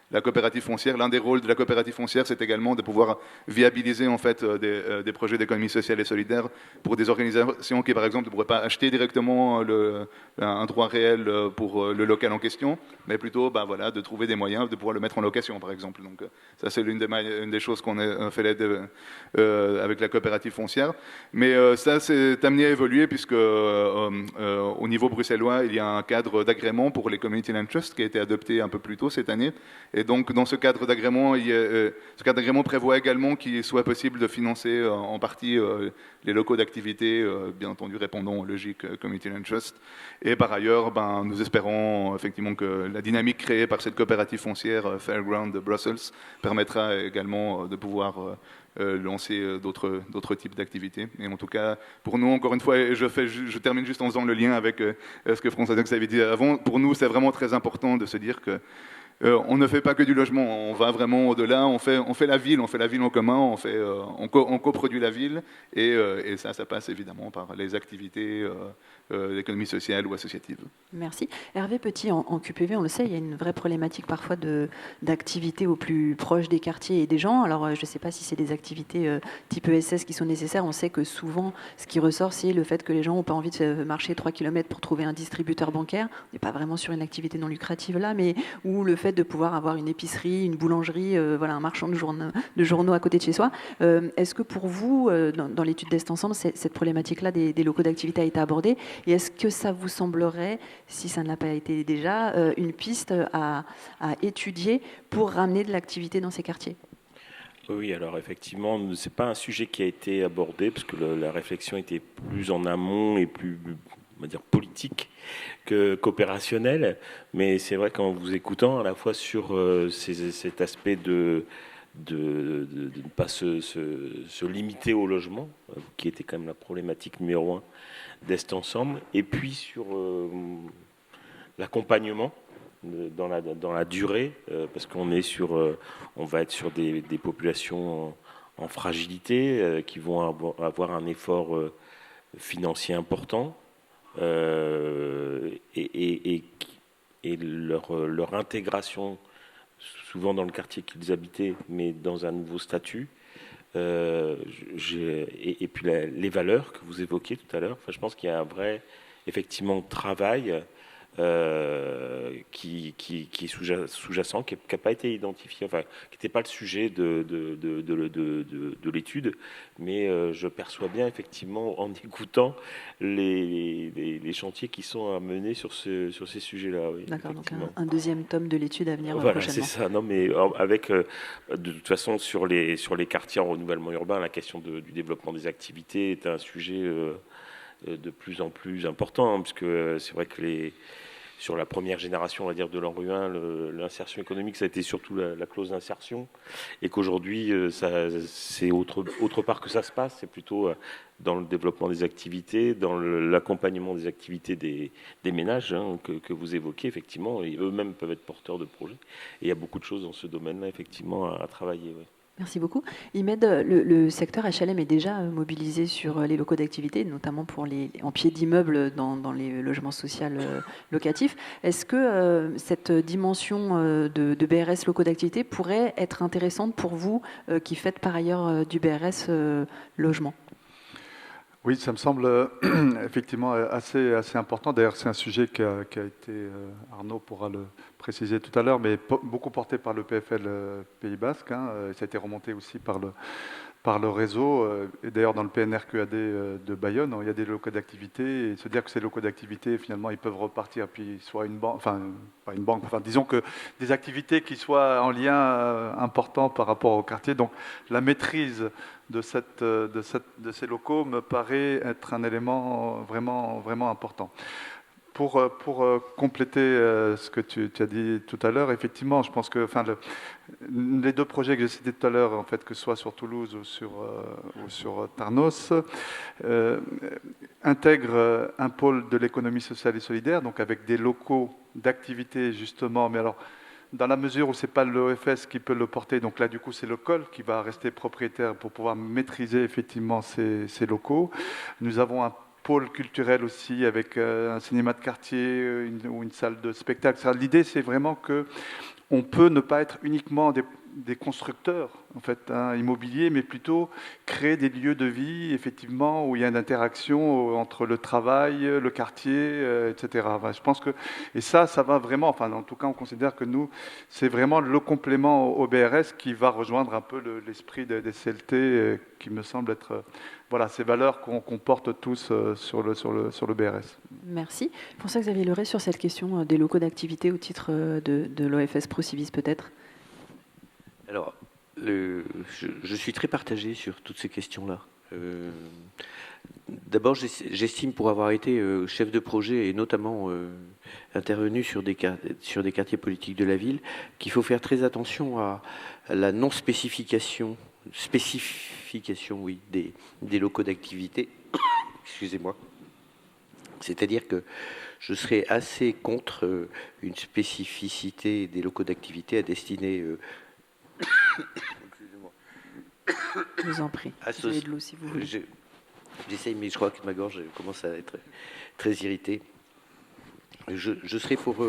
la coopérative foncière. L'un des rôles de la coopérative foncière, c'est également de pouvoir viabiliser en fait des projets d'économie sociale et solidaire pour des organisations qui, par exemple, ne pourraient pas acheter directement un droit réel pour le local en question, mais plutôt voilà, de trouver des moyens de pouvoir le mettre en location, par exemple. Donc, ça, c'est une des choses qu'on a fait avec la coopérative foncière. Mais ça, c'est amené à évoluer puisque au niveau bruxellois, il y a un cadre d'agrément pour les Community Land Trusts qui a été adopté un peu plus tôt cette année. Et donc, dans ce cadre d'agrément, prévoit également qu'il soit possible de financer en partie les locaux d'activité, bien entendu répondant aux logiques Community Land Trust. Et par ailleurs, nous espérons effectivement que la dynamique créée par cette coopérative foncière Fairground de Brussels permettra également de pouvoir lancer d'autres types d'activités. Et en tout cas, pour nous, encore une fois, et je termine juste en faisant le lien avec ce que François Dox avait dit avant, pour nous, c'est vraiment très important de se dire que on ne fait pas que du logement, on va vraiment au-delà, on fait la ville en commun, on coproduit la ville, et ça passe évidemment par les activités d'économie sociale ou associative. Merci. Hervé Petit, en QPV, on le sait, il y a une vraie problématique parfois d'activités au plus proche des quartiers et des gens. Alors, je ne sais pas si c'est des activités type ESS qui sont nécessaires. On sait que souvent, ce qui ressort, c'est le fait que les gens n'ont pas envie de marcher 3 km pour trouver un distributeur bancaire. On n'est pas vraiment sur une activité non lucrative là, mais où le fait de pouvoir avoir une épicerie, une boulangerie, voilà, un marchand de journaux à côté de chez soi. Est-ce que pour vous, dans l'étude d'Est Ensemble, cette problématique-là des locaux d'activité a été abordée? Et est-ce que ça vous semblerait, si ça ne l'a pas été déjà, une piste à étudier pour ramener de l'activité dans ces quartiers? Oui, alors effectivement, c'est pas un sujet qui a été abordé parce que la réflexion était plus en amont et plus, on va dire, politique qu'opérationnelle. Mais c'est vrai qu'en vous écoutant, à la fois sur cet aspect de ne pas se limiter au logement, qui était quand même la problématique numéro un d'Est Ensemble, et puis sur l'accompagnement dans la durée, parce qu'on est on va être sur des populations en fragilité, qui vont avoir un effort financier important, et leur intégration, souvent dans le quartier qu'ils habitaient, mais dans un nouveau statut. Et puis les valeurs que vous évoquiez tout à l'heure. Enfin, je pense qu'il y a un vrai, effectivement, travail qui est sous-jacent, qui n'a pas été identifié, enfin, qui n'était pas le sujet de l'étude, mais je perçois bien, effectivement, en écoutant les chantiers qui sont à mener sur ces sujets-là. Oui, d'accord, donc un deuxième tome de l'étude à venir voilà, prochainement. c'est ça. Non, mais avec, de toute façon, sur les quartiers en renouvellement urbain, la question du développement des activités est un sujet de plus en plus important, hein, parce que c'est vrai que sur la première génération, on va dire, de l'ANRU 1, l'insertion économique, ça a été surtout la clause d'insertion, et qu'aujourd'hui, c'est autre part que ça se passe, c'est plutôt dans le développement des activités, dans l'accompagnement des activités des ménages, hein, que vous évoquez, effectivement, et eux-mêmes peuvent être porteurs de projets. Et il y a beaucoup de choses dans ce domaine-là, effectivement, à travailler. Ouais. Merci beaucoup. Imed, le secteur HLM est déjà mobilisé sur les locaux d'activité, notamment en pied d'immeuble dans les logements sociaux locatifs. Est-ce que cette dimension de BRS locaux d'activité pourrait être intéressante pour vous qui faites par ailleurs du BRS logement ? Oui, ça me semble effectivement assez important. D'ailleurs, c'est un sujet qui a été, Arnaud pourra le préciser tout à l'heure, mais beaucoup porté par le PFL Pays Basque. Hein, ça a été remonté aussi par le réseau. Et d'ailleurs, dans le PNRQAD de Bayonne, il y a des locaux d'activité. Et se dire que ces locaux d'activité, finalement, ils peuvent repartir, puis soit une banque, enfin, pas une banque, enfin, disons que des activités qui soient en lien important par rapport au quartier. Donc, la maîtrise de ces locaux me paraît être un élément vraiment, vraiment important. Pour compléter ce que tu as dit tout à l'heure, effectivement, je pense que les deux projets que j'ai cités tout à l'heure, en fait, que ce soit sur Toulouse ou sur Tarnos, intègrent un pôle de l'économie sociale et solidaire, donc avec des locaux d'activité justement, mais alors dans la mesure où ce n'est pas l'OFS qui peut le porter, donc là du coup c'est le COL qui va rester propriétaire pour pouvoir maîtriser effectivement ces locaux. Nous avons un pôle culturel aussi avec un cinéma de quartier ou une salle de spectacle. L'idée c'est vraiment que on peut ne pas être uniquement des constructeurs en fait, immobiliers, mais plutôt créer des lieux de vie, effectivement, où il y a une interaction entre le travail, le quartier, etc. Enfin, je pense que, et ça va vraiment, enfin, en tout cas, on considère que nous, c'est vraiment le complément au BRS qui va rejoindre un peu l'esprit des CLT, qui me semble être, voilà, ces valeurs qu'on porte tous sur le BRS. Merci. François-Xavier Leray, sur cette question des locaux d'activité au titre de l'OFS Procivis, peut-être. Alors, je suis très partagé sur toutes ces questions-là. D'abord, j'estime, pour avoir été chef de projet et notamment intervenu sur des quartiers politiques de la ville, qu'il faut faire très attention à la non-spécification, oui, des locaux d'activité. Excusez-moi. C'est-à-dire que je serais assez contre une spécificité des locaux d'activité à destiner... Excusez-moi. Je vous en prie. Vous avez de l'eau si vous voulez. J'essaye, mais je crois que ma gorge commence à être très irritée. Je serais pour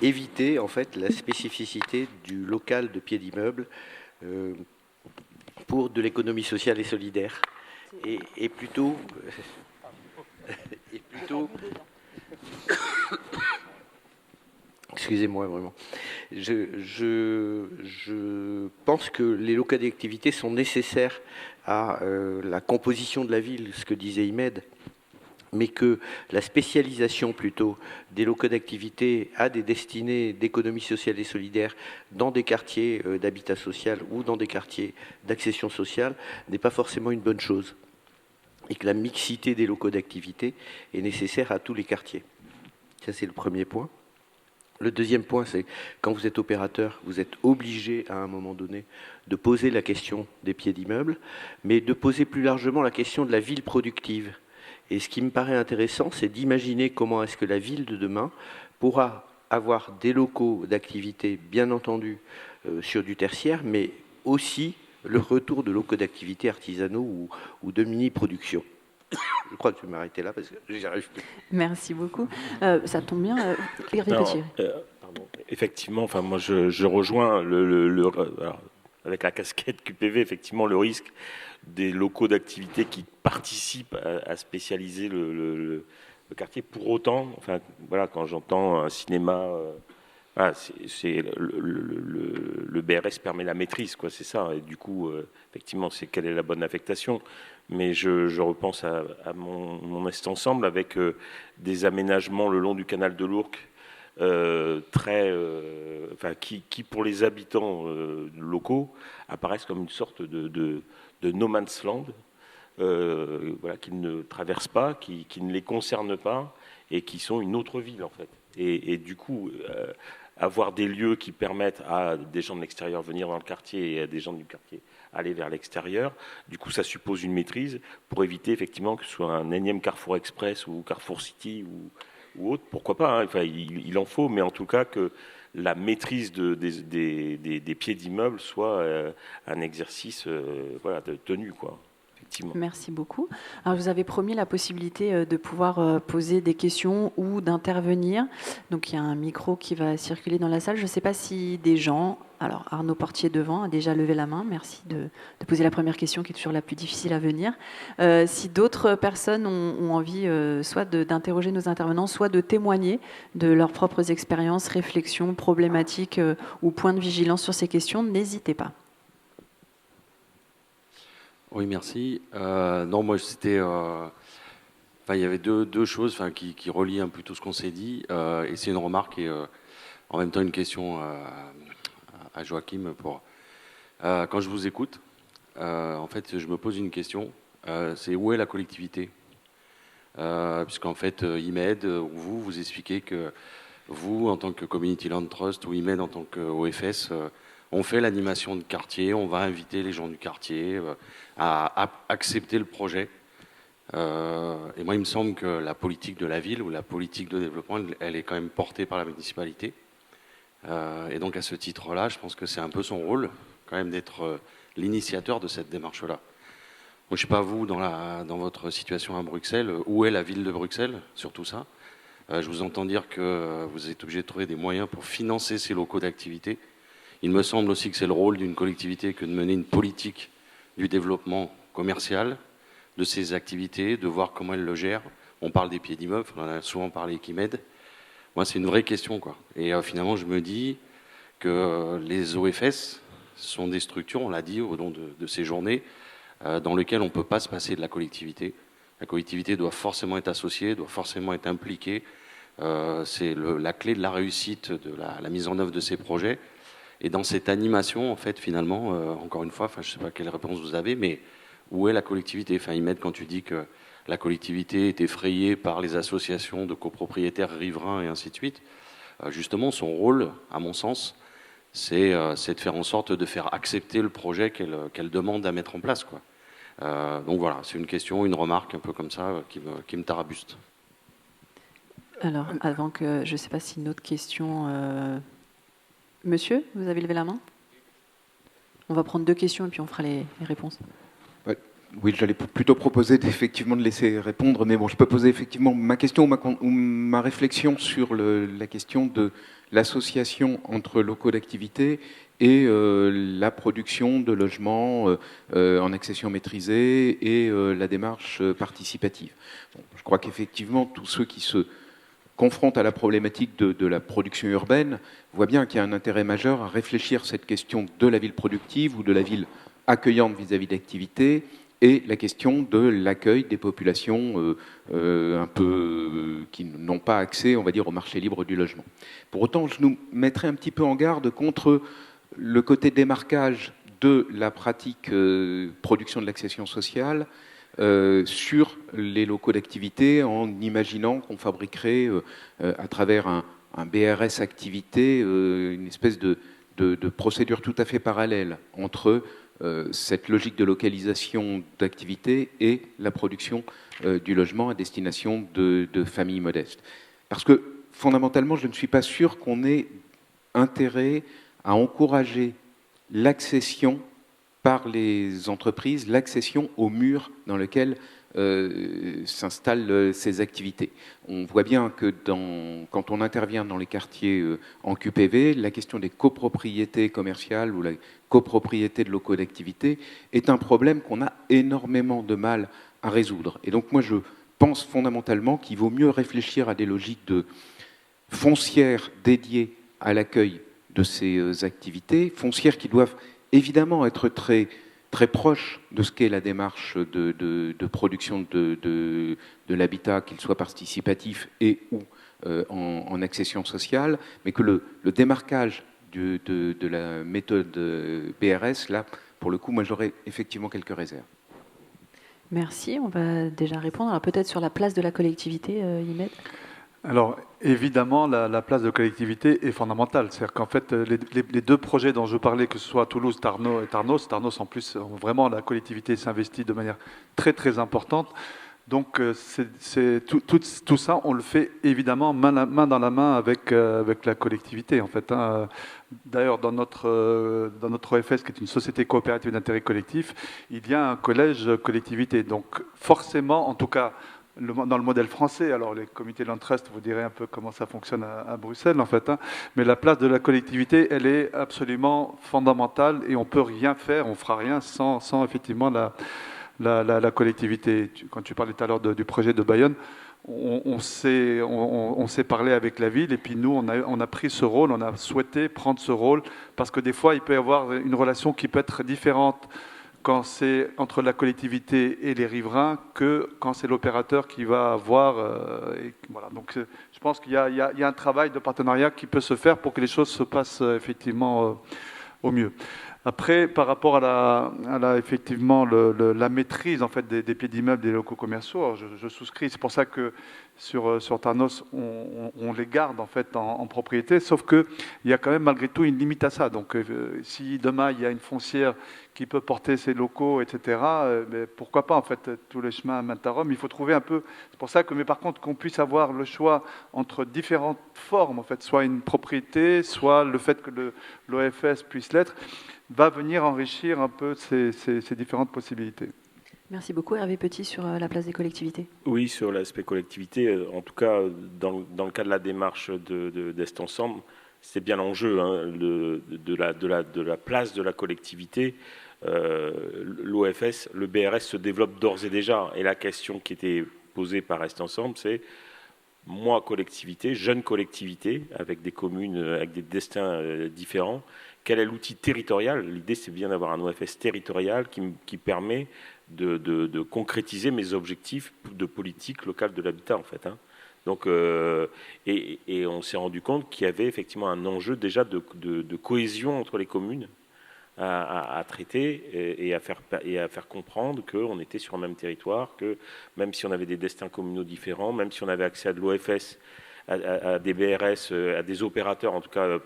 éviter en fait la spécificité du local de pied d'immeuble pour de l'économie sociale et solidaire, et plutôt excusez-moi, vraiment. Je pense que les locaux d'activité sont nécessaires à la composition de la ville, ce que disait Imed, mais que la spécialisation plutôt des locaux d'activité à des destinées d'économie sociale et solidaire dans des quartiers d'habitat social ou dans des quartiers d'accession sociale n'est pas forcément une bonne chose, et que la mixité des locaux d'activité est nécessaire à tous les quartiers. Ça, c'est le premier point. Le deuxième point, c'est quand vous êtes opérateur, vous êtes obligé à un moment donné de poser la question des pieds d'immeuble, mais de poser plus largement la question de la ville productive. Et ce qui me paraît intéressant, c'est d'imaginer comment est-ce que la ville de demain pourra avoir des locaux d'activité, bien entendu, sur du tertiaire, mais aussi le retour de locaux d'activité artisanaux ou de mini-production. Je crois que je vais m'arrêter là parce que j'y arrive plus. Merci beaucoup. Ça tombe bien. Répétez. Pardon. Effectivement, enfin, moi je rejoins alors, avec la casquette QPV, effectivement, le risque des locaux d'activité qui participent à spécialiser le quartier. Pour autant, enfin, voilà, quand j'entends un cinéma, voilà, le BRS permet la maîtrise, quoi, c'est ça. Et du coup, effectivement, c'est quelle est la bonne affectation. Mais je repense à mon Est Ensemble avec des aménagements le long du canal de l'Ourcq, qui pour les habitants locaux apparaissent comme une sorte de no man's land, voilà, qui ne traversent pas, qui ne les concernent pas et qui sont une autre ville en fait. Et du coup, avoir des lieux qui permettent à des gens de l'extérieur venir dans le quartier et à des gens du quartier aller vers l'extérieur, du coup ça suppose une maîtrise pour éviter effectivement que ce soit un énième Carrefour Express ou Carrefour City ou autre, pourquoi pas, hein. Enfin, il en faut, mais en tout cas que la maîtrise des pieds d'immeuble soit un exercice voilà, de tenue, quoi. Effectivement. Merci beaucoup. Alors, je vous avais promis la possibilité de pouvoir poser des questions ou d'intervenir. Donc, il y a un micro qui va circuler dans la salle. Je ne sais pas si des gens... Alors, Arnaud Portier devant a déjà levé la main. Merci de poser la première question qui est toujours la plus difficile à venir. Si d'autres personnes ont envie soit d'interroger nos intervenants, soit de témoigner de leurs propres expériences, réflexions, problématiques ou points de vigilance sur ces questions, n'hésitez pas. Oui, merci. Non, moi, c'était... il y avait deux choses qui relient un peu tout ce qu'on s'est dit. Et c'est une remarque et en même temps une question à Joachim. Quand je vous écoute, en fait, je me pose une question. C'est où est la collectivité ? Puisqu'en fait, IMED, vous expliquez que vous, en tant que Community Land Trust, ou IMED en tant qu'OFS, on fait l'animation de quartier, on va inviter les gens du quartier à accepter le projet. Et moi, il me semble que la politique de la ville ou la politique de développement, elle est quand même portée par la municipalité. Et donc, à ce titre-là, je pense que c'est un peu son rôle, quand même, d'être l'initiateur de cette démarche-là. Moi, je ne sais pas, vous, dans votre situation à Bruxelles, où est la ville de Bruxelles sur tout ça ? Je vous entends dire que vous êtes obligé de trouver des moyens pour financer ces locaux d'activité. Il me semble aussi que c'est le rôle d'une collectivité que de mener une politique du développement commercial de ces activités, de voir comment elle le gère. On parle des pieds d'immeubles, on en a souvent parlé avec IMED. Moi, c'est une vraie question, quoi. Et finalement, je me dis que les OFS sont des structures, on l'a dit au long de ces journées, dans lesquelles on ne peut pas se passer de la collectivité. La collectivité doit forcément être associée, doit forcément être impliquée. C'est la clé de la réussite de la mise en œuvre de ces projets. Et dans cette animation, en fait, finalement, encore une fois, je ne sais pas quelle réponse vous avez, mais où est la collectivité ? Enfin, IMED, quand tu dis que la collectivité est effrayée par les associations de copropriétaires riverains et ainsi de suite, justement, son rôle, à mon sens, c'est de faire en sorte de faire accepter le projet qu'elle demande à mettre en place, quoi. Donc voilà, c'est une question, une remarque un peu comme ça qui me tarabuste. Alors, avant que... Je ne sais pas si une autre question... Monsieur, vous avez levé la main ? On va prendre 2 questions et puis on fera les réponses. Ouais, oui, j'allais plutôt proposer effectivement de laisser répondre, mais bon, je peux poser effectivement ma question ou ma réflexion sur la question de l'association entre locaux d'activité et la production de logements en accession maîtrisée et la démarche participative. Bon, je crois qu'effectivement, tous ceux qui se confrontent à la problématique de la production urbaine voient bien qu'il y a un intérêt majeur à réfléchir cette question de la ville productive ou de la ville accueillante vis-à-vis d'activités et la question de l'accueil des populations un peu qui n'ont pas accès, on va dire, au marché libre du logement. Pour autant, je nous mettrai un petit peu en garde contre le côté démarquage de la pratique production de l'accession sociale sur les locaux d'activité, en imaginant qu'on fabriquerait à travers un BRS activité une espèce de procédure tout à fait parallèle entre cette logique de localisation d'activité et la production du logement à destination de familles modestes. Parce que fondamentalement, je ne suis pas sûr qu'on ait intérêt à encourager l'accession par les entreprises, l'accession au mur dans lequel s'installent ces activités. On voit bien que quand on intervient dans les quartiers en QPV, la question des copropriétés commerciales ou la copropriété de locaux d'activité est un problème qu'on a énormément de mal à résoudre. Et donc moi je pense fondamentalement qu'il vaut mieux réfléchir à des logiques de foncières dédiées à l'accueil de ces activités, foncières qui doivent évidemment être très proche de ce qu'est la démarche de production de l'habitat, qu'il soit participatif et ou en accession sociale, mais que le démarquage de la méthode BRS, là, pour le coup, moi j'aurais effectivement quelques réserves. Merci. On va déjà répondre. Alors, peut-être sur la place de la collectivité, Imed. Alors, évidemment, la place de collectivité est fondamentale. C'est-à-dire qu'en fait, les deux projets dont je parlais, que ce soit à Toulouse, Tarnos en plus, vraiment, la collectivité s'investit de manière très, très importante. Donc, tout ça, on le fait évidemment main dans la main avec la collectivité, en fait. Hein. D'ailleurs, dans notre OFS, qui est une société coopérative d'intérêt collectif, il y a un collège collectivité. Donc, forcément, en tout cas, dans le modèle français, alors les comités Land Trust, vous direz un peu comment ça fonctionne à Bruxelles, en fait, hein, mais la place de la collectivité, elle est absolument fondamentale et on ne peut rien faire, on ne fera rien sans effectivement la collectivité. Quand tu parlais tout à l'heure du projet de Bayonne, on s'est parlé avec la ville et puis nous, on a pris ce rôle, on a souhaité prendre ce rôle parce que des fois, il peut y avoir une relation qui peut être différente quand c'est entre la collectivité et les riverains que quand c'est l'opérateur qui va voir. Voilà. Donc, je pense qu'il y a un travail de partenariat qui peut se faire pour que les choses se passent effectivement au mieux. Après, par rapport à effectivement la maîtrise en fait des pieds d'immeubles des locaux commerciaux, alors je souscris. C'est pour ça que sur Tarnos, on les garde en fait en propriété. Sauf que il y a quand même malgré tout une limite à ça. Donc, si demain il y a une foncière qui peut porter ces locaux, etc. Mais pourquoi pas en fait tous les chemins mènent à Rome. Il faut trouver un peu. C'est pour ça que, mais par contre, qu'on puisse avoir le choix entre différentes formes en fait, soit une propriété, soit le fait que l'OFS puisse l'être, va venir enrichir un peu ces différentes possibilités. Merci beaucoup. Hervé Petit, sur la place des collectivités. Oui, sur l'aspect collectivité, en tout cas, dans le cas de la démarche d'Est Ensemble, c'est bien l'enjeu hein, de la place de la collectivité. L'OFS, le BRS se développe d'ores et déjà. Et la question qui était posée par Est Ensemble, c'est moi, collectivité, jeune collectivité, avec des communes, avec des destins différents, quel est l'outil territorial? L'idée, c'est bien d'avoir un OFS territorial qui permet de concrétiser mes objectifs de politique locale de l'habitat, en fait. Hein. Donc, et on s'est rendu compte qu'il y avait effectivement un enjeu déjà de cohésion entre les communes à traiter et à faire comprendre qu'on était sur un même territoire, que même si on avait des destins communaux différents, même si on avait accès à de l'OFS, à des BRS, à des opérateurs, en tout cas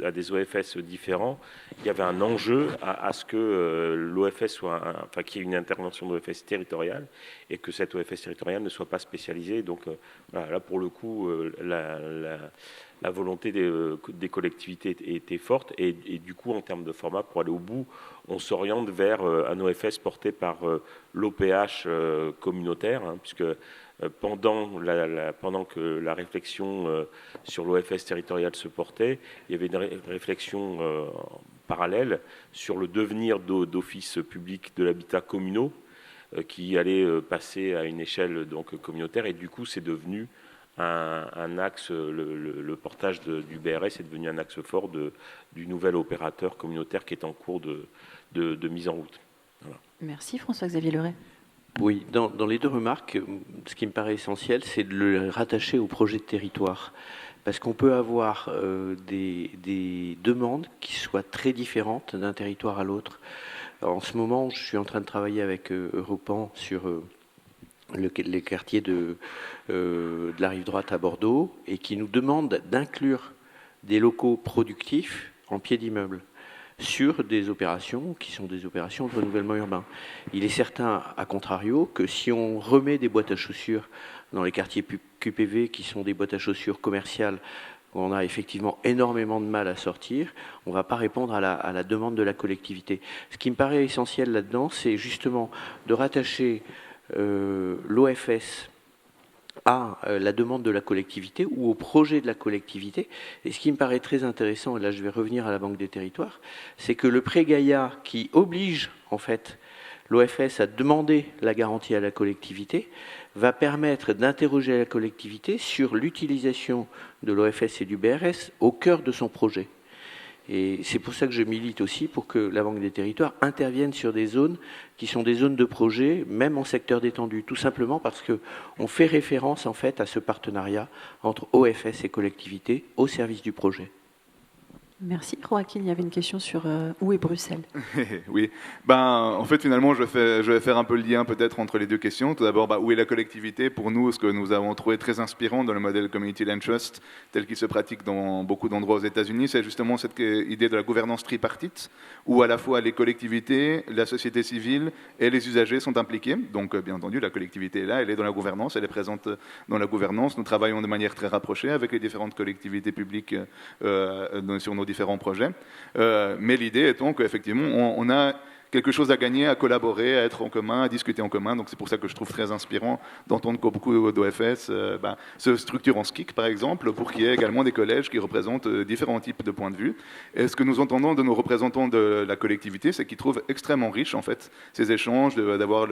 à des OFS différents, il y avait un enjeu à ce que l'OFS soit, enfin qu'il y ait une intervention de l'OFS territoriale et que cette OFS territoriale ne soit pas spécialisée. Donc voilà, là pour le coup, la volonté des collectivités était forte et du coup en termes de format, pour aller au bout, on s'oriente vers un OFS porté par l'OPH communautaire, hein, puisque pendant que la réflexion sur l'OFS territorial se portait, il y avait une réflexion parallèle sur le devenir d'office public de l'habitat communaux qui allait passer à une échelle donc communautaire et du coup c'est devenu un axe, le portage du BRS est devenu un axe fort du nouvel opérateur communautaire qui est en cours de mise en route. Voilà. Merci François-Xavier Leray. Oui, dans les deux remarques, ce qui me paraît essentiel, c'est de le rattacher au projet de territoire. Parce qu'on peut avoir des demandes qui soient très différentes d'un territoire à l'autre. En ce moment, je suis en train de travailler avec Europan sur les quartiers de la rive droite à Bordeaux et qui nous demandent d'inclure des locaux productifs en pied d'immeuble sur des opérations qui sont des opérations de renouvellement urbain. Il est certain, à contrario, que si on remet des boîtes à chaussures dans les quartiers QPV, qui sont des boîtes à chaussures commerciales, où on a effectivement énormément de mal à sortir, on ne va pas répondre à la demande de la collectivité. Ce qui me paraît essentiel là-dedans, c'est justement de rattacher l'OFS à la demande de la collectivité ou au projet de la collectivité. Et ce qui me paraît très intéressant, et là je vais revenir à la Banque des Territoires, c'est que le prêt Gaïa qui oblige en fait l'OFS à demander la garantie à la collectivité va permettre d'interroger la collectivité sur l'utilisation de l'OFS et du BRS au cœur de son projet. Et c'est pour ça que je milite aussi pour que la Banque des Territoires intervienne sur des zones qui sont des zones de projet, même en secteur détendu, tout simplement parce qu'on fait référence en fait à ce partenariat entre OFS et collectivités au service du projet. Merci. Joaquin, il y avait une question sur où est Bruxelles. Oui, en fait finalement je vais faire un peu le lien peut-être entre les deux questions. Tout d'abord, où est la collectivité? Pour nous, ce que nous avons trouvé très inspirant dans le modèle Community Land Trust tel qu'il se pratique dans beaucoup d'endroits aux États-Unis, c'est justement cette idée de la gouvernance tripartite, où à la fois les collectivités, la société civile et les usagers sont impliqués. Donc bien entendu, la collectivité est là, elle est dans la gouvernance, elle est présente dans la gouvernance. Nous travaillons de manière très rapprochée avec les différentes collectivités publiques sur nos différents projets. Mais l'idée étant qu'effectivement, on a quelque chose à gagner, à collaborer, à être en commun, à discuter en commun. Donc c'est pour ça que je trouve très inspirant d'entendre que beaucoup d'OFS se structurent en SKIC, par exemple, pour qu'il y ait également des collèges qui représentent différents types de points de vue. Et ce que nous entendons de nos représentants de la collectivité, c'est qu'ils trouvent extrêmement riche, en fait, ces échanges, d'avoir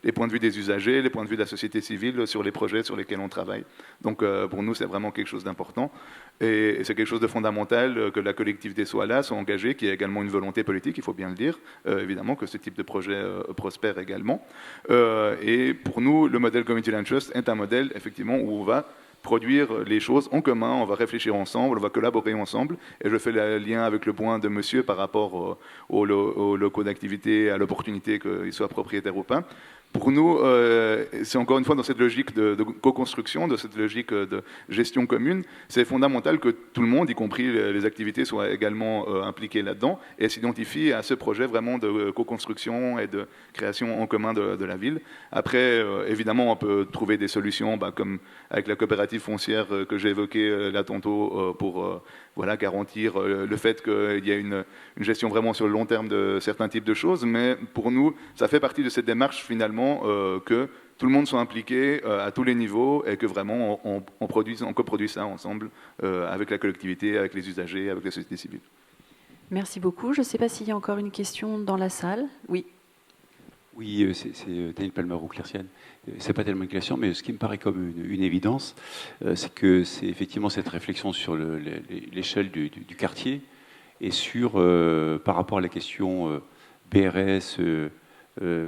les points de vue des usagers, les points de vue de la société civile sur les projets sur lesquels on travaille. Donc pour nous, c'est vraiment quelque chose d'important. Et c'est quelque chose de fondamental que la collectivité soit là, soit engagée, qu'il y ait également une volonté politique, il faut bien le dire, évidemment, que ce type de projet prospère également. Et pour nous, le modèle Community Land Trust est un modèle, effectivement, où on va produire les choses en commun, on va réfléchir ensemble, on va collaborer ensemble. Et je fais le lien avec le point de monsieur par rapport aux locaux d'activité, à l'opportunité qu'ils soient propriétaires ou pas. Pour nous, c'est encore une fois dans cette logique de co-construction, de cette logique de gestion commune, c'est fondamental que tout le monde, y compris les activités, soient également impliqués là-dedans et s'identifient à ce projet vraiment de co-construction et de création en commun de la ville. Après, évidemment, on peut trouver des solutions comme avec la coopérative foncière que j'ai évoquée là tantôt pour garantir le fait qu'il y ait une gestion vraiment sur le long terme de certains types de choses. Mais pour nous, ça fait partie de cette démarche finalement que tout le monde soit impliqué à tous les niveaux et que vraiment on coproduise ça ensemble avec la collectivité, avec les usagers, avec la société civile. Merci beaucoup. Je ne sais pas s'il y a encore une question dans la salle. Oui. Oui, c'est Daniel Palmaro-Clercienne. Ce n'est pas tellement une question, mais ce qui me paraît comme une évidence, c'est que c'est effectivement cette réflexion sur l'échelle du quartier et sur, par rapport à la question BRS,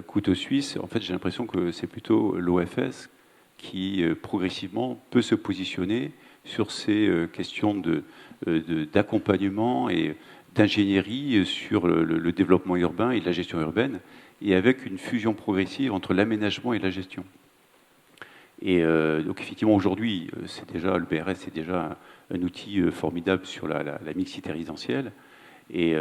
couteau suisse, en fait, j'ai l'impression que c'est plutôt l'OFS qui, progressivement, peut se positionner sur ces questions d'accompagnement et d'ingénierie sur le développement urbain et de la gestion urbaine, et avec une fusion progressive entre l'aménagement et la gestion. Et donc effectivement aujourd'hui, le BRS c'est déjà un outil formidable sur la mixité résidentielle. Et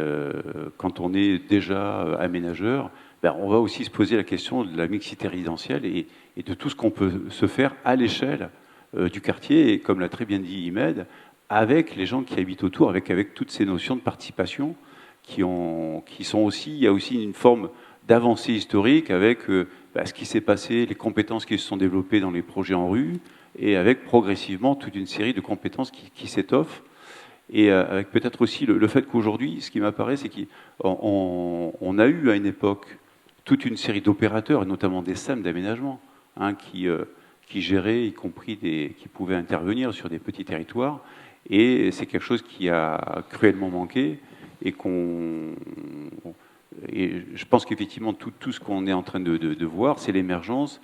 quand on est déjà aménageur, on va aussi se poser la question de la mixité résidentielle et de tout ce qu'on peut se faire à l'échelle du quartier, et comme l'a très bien dit Imed, avec les gens qui habitent autour, avec toutes ces notions de participation qui sont aussi, il y a aussi une forme d'avancée historique avec ce qui s'est passé, les compétences qui se sont développées dans les projets en rue, et avec progressivement toute une série de compétences qui s'étoffent, et avec peut-être aussi le fait qu'aujourd'hui, ce qui m'apparaît, c'est qu'on a eu à une époque toute une série d'opérateurs, et notamment des SEM d'aménagement, qui géraient, y compris qui pouvaient intervenir sur des petits territoires, et c'est quelque chose qui a cruellement manqué, et et je pense qu'effectivement, tout ce qu'on est en train de voir, c'est l'émergence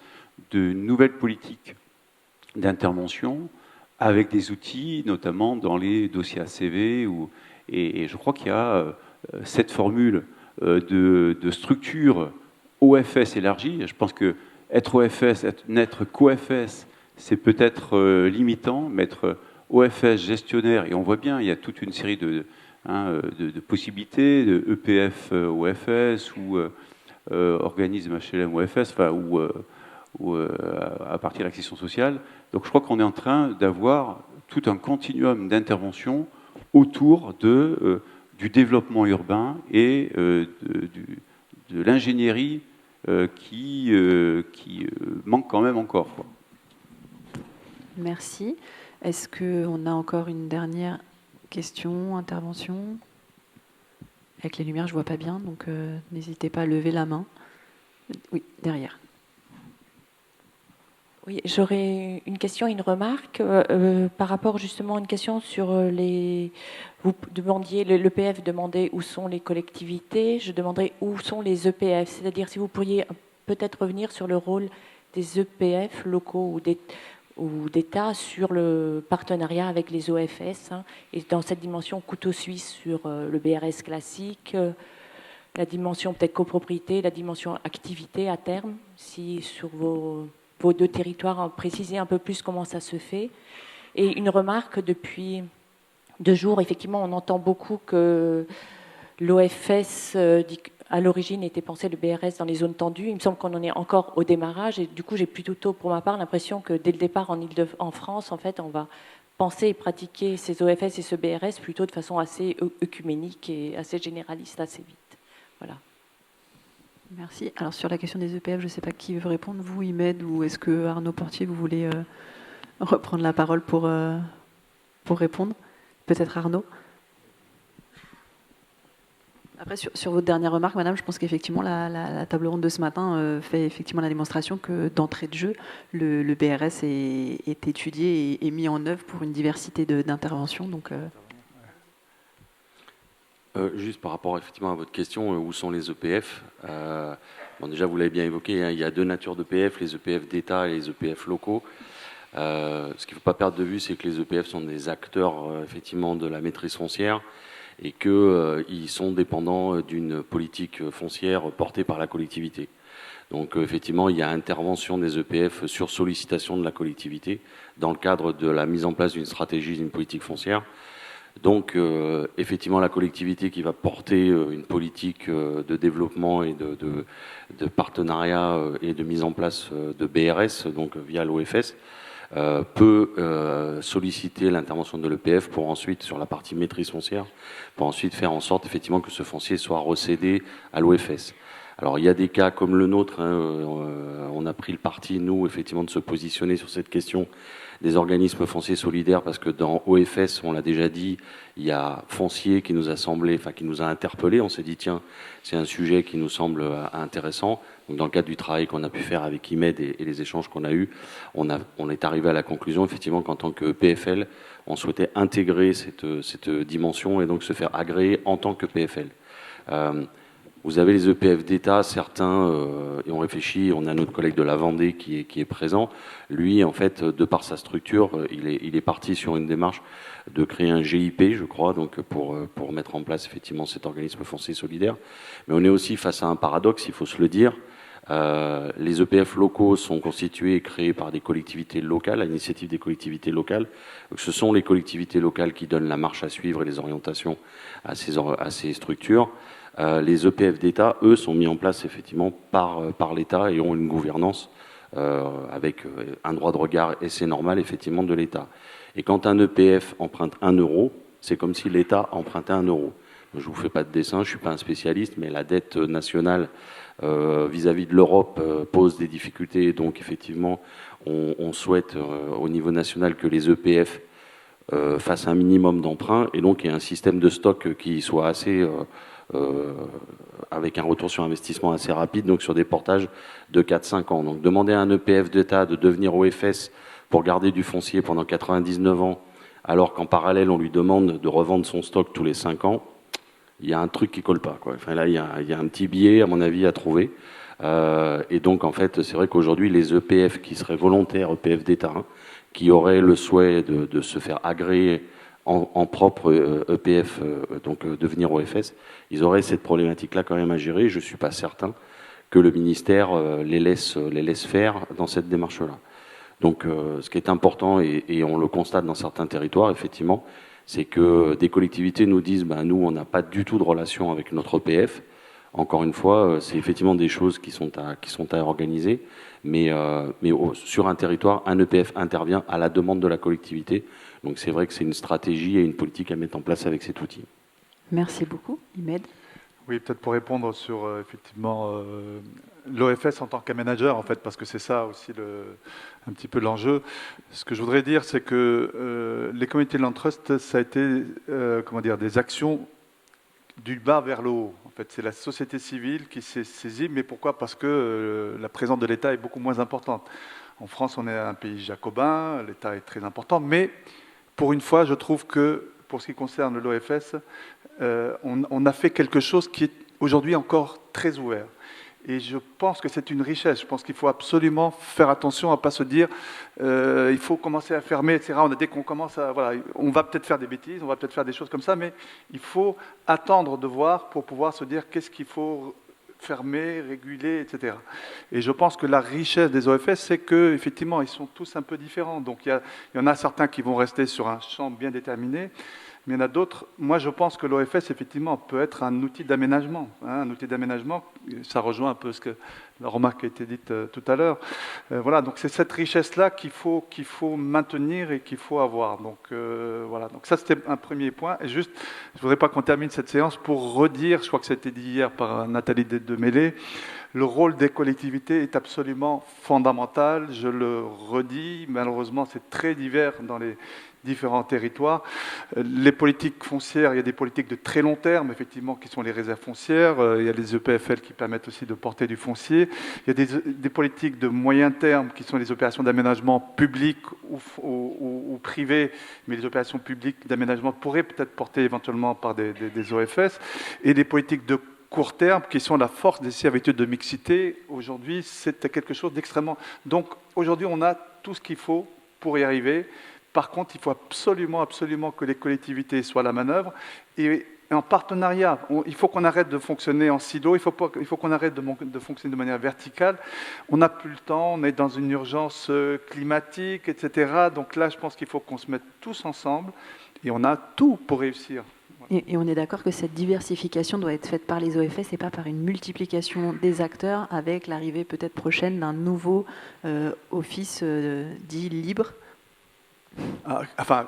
de nouvelles politiques d'intervention avec des outils, notamment dans les dossiers ACV. Et je crois qu'il y a cette formule de structure OFS élargie. Je pense que être OFS, n'être qu'OFS, c'est peut-être limitant, mais être OFS gestionnaire, et on voit bien, il y a toute une série de possibilités, de EPF OFS ou organisme HLM OFS, enfin, ou à partir de l'accession sociale. Donc je crois qu'on est en train d'avoir tout un continuum d'intervention autour du développement urbain et de l'ingénierie qui manque quand même encore, quoi. Merci. Est-ce qu'on a encore une dernière question, intervention? Avec les lumières, je ne vois pas bien, donc n'hésitez pas à lever la main. Oui, derrière. Oui, j'aurais une question, une remarque par rapport justement à une question sur les... Vous demandiez, l'EPF demandait où sont les collectivités, je demanderais où sont les EPF, c'est-à-dire si vous pourriez peut-être revenir sur le rôle des EPF locaux ou d'État sur le partenariat avec les OFS, hein, et dans cette dimension couteau suisse sur le BRS classique, la dimension peut-être copropriété, la dimension activité à terme, si sur vos deux territoires, préciser un peu plus comment ça se fait. Et une remarque, depuis 2 jours, effectivement, on entend beaucoup que l'OFS, à l'origine, était pensé le BRS dans les zones tendues. Il me semble qu'on en est encore au démarrage. Et du coup, j'ai plutôt, pour ma part, l'impression que dès le départ en France, en fait, on va penser et pratiquer ces OFS et ce BRS plutôt de façon assez œcuménique et assez généraliste, assez vite. Voilà. Merci. Alors sur la question des EPF, je ne sais pas qui veut répondre, vous, Imed, ou est-ce que Arnaud Portier, vous voulez reprendre la parole pour répondre? Peut-être Arnaud. Après, sur votre dernière remarque, madame, je pense qu'effectivement, la table ronde de ce matin fait effectivement la démonstration que d'entrée de jeu, le BRS est étudié et mis en œuvre pour une diversité d'interventions. Donc, juste par rapport effectivement à votre question, où sont les EPF? Bon, déjà, vous l'avez bien évoqué, hein, il y a 2 natures d'EPF, les EPF d'État et les EPF locaux. Ce qu'il ne faut pas perdre de vue, c'est que les EPF sont des acteurs effectivement de la maîtrise foncière et qu'ils sont dépendants d'une politique foncière portée par la collectivité. Donc effectivement, il y a intervention des EPF sur sollicitation de la collectivité dans le cadre de la mise en place d'une stratégie, d'une politique foncière. Donc, effectivement, la collectivité qui va porter une politique de développement et de partenariat et de mise en place de BRS, donc via l'OFS, peut solliciter l'intervention de l'EPF pour ensuite, sur la partie maîtrise foncière, pour ensuite faire en sorte, effectivement, que ce foncier soit recédé à l'OFS. Alors, il y a des cas comme le nôtre, hein, on a pris le parti, nous, effectivement, de se positionner sur cette question des organismes fonciers solidaires, parce que dans OFS, on l'a déjà dit, il y a foncier qui nous a semblé, enfin qui nous a interpellés. On s'est dit, tiens, c'est un sujet qui nous semble intéressant. Donc, dans le cadre du travail qu'on a pu faire avec IMED et les échanges qu'on a eus, on est arrivé à la conclusion, effectivement, qu'en tant que PFL, on souhaitait intégrer cette dimension et donc se faire agréer en tant que PFL. Vous avez les EPF d'État, certains, et on réfléchit, on a notre collègue de la Vendée qui est présent. Lui, en fait, de par sa structure, il est parti sur une démarche de créer un GIP, je crois, donc pour mettre en place effectivement cet organisme foncier solidaire. Mais on est aussi face à un paradoxe, il faut se le dire. Les EPF locaux sont constitués et créés par des collectivités locales, à l'initiative des collectivités locales. Donc, ce sont les collectivités locales qui donnent la marche à suivre et les orientations à ces structures. Les EPF d'État, eux, sont mis en place effectivement par l'État et ont une gouvernance avec un droit de regard, et c'est normal effectivement de l'État. Et quand un EPF emprunte 1 euro, c'est comme si l'État empruntait 1 euro. Je ne vous fais pas de dessin, je ne suis pas un spécialiste, mais la dette nationale vis-à-vis de l'Europe pose des difficultés. Donc effectivement, on souhaite au niveau national que les EPF fassent un minimum d'emprunt et donc il y a un système de stock qui soit assez... avec un retour sur investissement assez rapide, donc sur des portages de 4-5 ans. Donc demander à un EPF d'État de devenir OFS pour garder du foncier pendant 99 ans, alors qu'en parallèle on lui demande de revendre son stock tous les 5 ans, il y a un truc qui colle pas, quoi. Enfin, là, il y a un petit biais, à mon avis, à trouver. Et donc, en fait, c'est vrai qu'aujourd'hui, les EPF qui seraient volontaires, EPF d'État, hein, qui auraient le souhait de se faire agréer en propre EPF, donc devenir OFS, ils auraient cette problématique-là quand même à gérer. Je ne suis pas certain que le ministère les laisse faire dans cette démarche-là. Donc, ce qui est important, et on le constate dans certains territoires, effectivement, c'est que des collectivités nous disent nous, on n'a pas du tout de relation avec notre EPF. Encore une fois, c'est effectivement des choses qui sont à organiser, mais sur un territoire, un EPF intervient à la demande de la collectivité. Donc c'est vrai que c'est une stratégie et une politique à mettre en place avec cet outil. Merci beaucoup. Imed. Oui, peut-être pour répondre sur effectivement l'OFS en tant qu'aménageur, en fait, parce que c'est ça aussi un petit peu l'enjeu. Ce que je voudrais dire, c'est que les communautés de land trust, ça a été des actions du bas vers le haut. En fait, c'est la société civile qui s'est saisie, mais pourquoi ? Parce que la présence de l'État est beaucoup moins importante. En France, on est un pays jacobin, l'État est très important, mais pour une fois, je trouve que pour ce qui concerne l'OFS, on a fait quelque chose qui est aujourd'hui encore très ouvert. Et je pense que c'est une richesse. Je pense qu'il faut absolument faire attention à ne pas se dire il faut commencer à fermer, etc. Dès qu'on commence à... Voilà, on va peut-être faire des bêtises, on va peut-être faire des choses comme ça, mais il faut attendre de voir pour pouvoir se dire qu'est-ce qu'il faut fermer, réguler, etc. Et je pense que la richesse des OFS, c'est qu'effectivement, ils sont tous un peu différents. Donc il y en a certains qui vont rester sur un champ bien déterminé, mais il y en a d'autres. Moi, je pense que l'OFS, effectivement, peut être un outil d'aménagement. Un outil d'aménagement, ça rejoint un peu la remarque qui a été dite tout à l'heure. Voilà, donc c'est cette richesse-là qu'il faut maintenir et qu'il faut avoir. Donc voilà, donc ça c'était un premier point. Et juste, je ne voudrais pas qu'on termine cette séance pour redire, je crois que ça a été dit hier par Nathalie Demélé, le rôle des collectivités est absolument fondamental. Je le redis, malheureusement, c'est très divers dans les différents territoires. Les politiques foncières, il y a des politiques de très long terme, effectivement, qui sont les réserves foncières. Il y a les EPFL qui permettent aussi de porter du foncier. Il y a des politiques de moyen terme qui sont les opérations d'aménagement public ou privé, mais les opérations publiques d'aménagement pourraient peut-être porter éventuellement par des OFS. Et des politiques de court terme, qui sont la force des servitudes de mixité. Aujourd'hui, c'est quelque chose d'extrêmement... Donc, aujourd'hui, on a tout ce qu'il faut pour y arriver. Par contre, il faut absolument, absolument que les collectivités soient à la manœuvre et en partenariat. Il faut qu'on arrête de fonctionner en silo, il faut qu'on arrête de fonctionner de manière verticale. On n'a plus le temps, on est dans une urgence climatique, etc. Donc là, je pense qu'il faut qu'on se mette tous ensemble et on a tout pour réussir. Et on est d'accord que cette diversification doit être faite par les OFS et pas par une multiplication des acteurs avec l'arrivée peut-être prochaine d'un nouveau office dit libre. Enfin,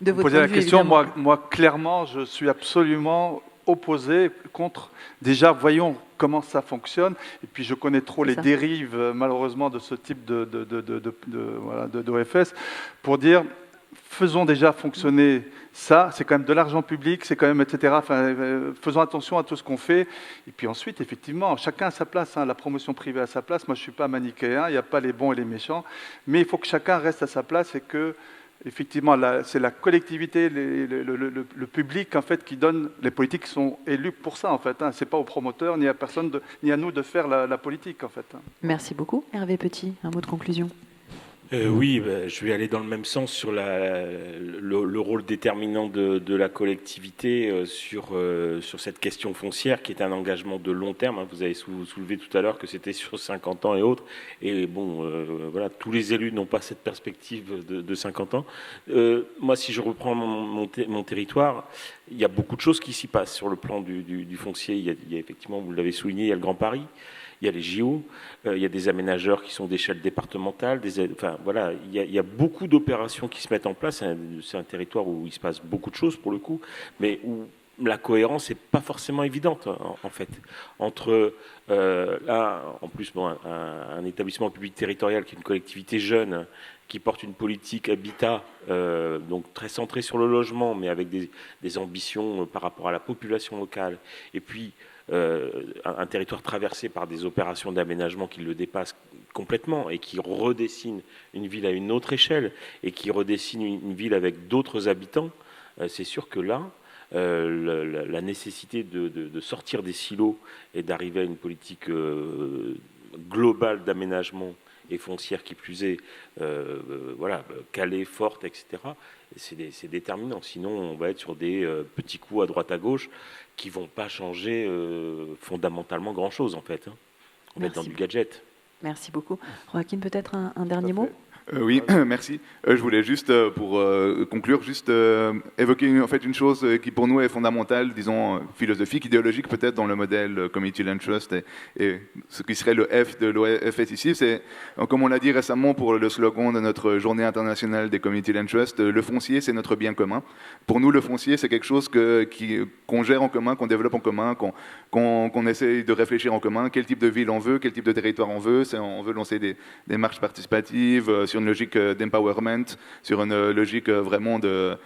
de vous posez la question, évidemment. moi, clairement, je suis absolument opposé contre... Déjà, voyons comment ça fonctionne. Et puis, je connais trop les dérives, malheureusement, de ce type d'OFS pour dire, faisons déjà fonctionner ça. C'est quand même de l'argent public, c'est quand même, etc. Enfin, faisons attention à tout ce qu'on fait. Et puis ensuite, effectivement, chacun à sa place. La promotion privée à sa place. Moi, je ne suis pas manichéen. Il n'y a pas les bons et les méchants. Mais il faut que chacun reste à sa place et que... Effectivement, c'est la collectivité, le public en fait qui donne les politiques qui sont élus pour ça en fait. C'est pas aux promoteurs ni à personne ni à nous de faire la politique en fait. Merci beaucoup, Hervé Petit. Un mot de conclusion. Oui, je vais aller dans le même sens sur le rôle déterminant de la collectivité sur cette question foncière qui est un engagement de long terme. Vous avez soulevé tout à l'heure que c'était sur 50 ans et autres. Et bon, voilà, tous les élus n'ont pas cette perspective de 50 ans. Moi, si je reprends mon territoire, il y a beaucoup de choses qui s'y passent sur le plan du foncier. Il y a effectivement, vous l'avez souligné, il y a le Grand Paris. Il y a les JO, il y a des aménageurs qui sont d'échelle départementale, enfin voilà, il y a beaucoup d'opérations qui se mettent en place. C'est un territoire où il se passe beaucoup de choses pour le coup, mais où la cohérence n'est pas forcément évidente en fait. Entre là, en plus, un établissement public territorial qui est une collectivité jeune, qui porte une politique habitat, donc très centrée sur le logement, mais avec des ambitions par rapport à la population locale, et puis un territoire traversé par des opérations d'aménagement qui le dépassent complètement et qui redessinent une ville à une autre échelle et qui redessinent une ville avec d'autres habitants, c'est sûr que là, la nécessité de sortir des silos et d'arriver à une politique globale d'aménagement et foncière qui plus est, voilà, calée, forte, etc. C'est déterminant. Sinon, on va être sur des petits coups à droite à gauche qui vont pas changer fondamentalement grand-chose, en fait. Hein. On va être dans du gadget. Merci beaucoup. Joaquin, peut-être un dernier mot ? Oui, merci. Je voulais juste, pour conclure, juste évoquer en fait une chose qui pour nous est fondamentale, disons philosophique, idéologique peut-être dans le modèle Community Land Trust et ce qui serait le F de l'OFS ici, c'est, comme on l'a dit récemment pour le slogan de notre journée internationale des Community Land Trust, le foncier c'est notre bien commun. Pour nous, le foncier c'est quelque chose qu'on gère en commun, qu'on développe en commun, qu'on essaye de réfléchir en commun, quel type de ville on veut, quel type de territoire on veut, on veut lancer des marches participatives, sur une logique d'empowerment, sur une logique vraiment de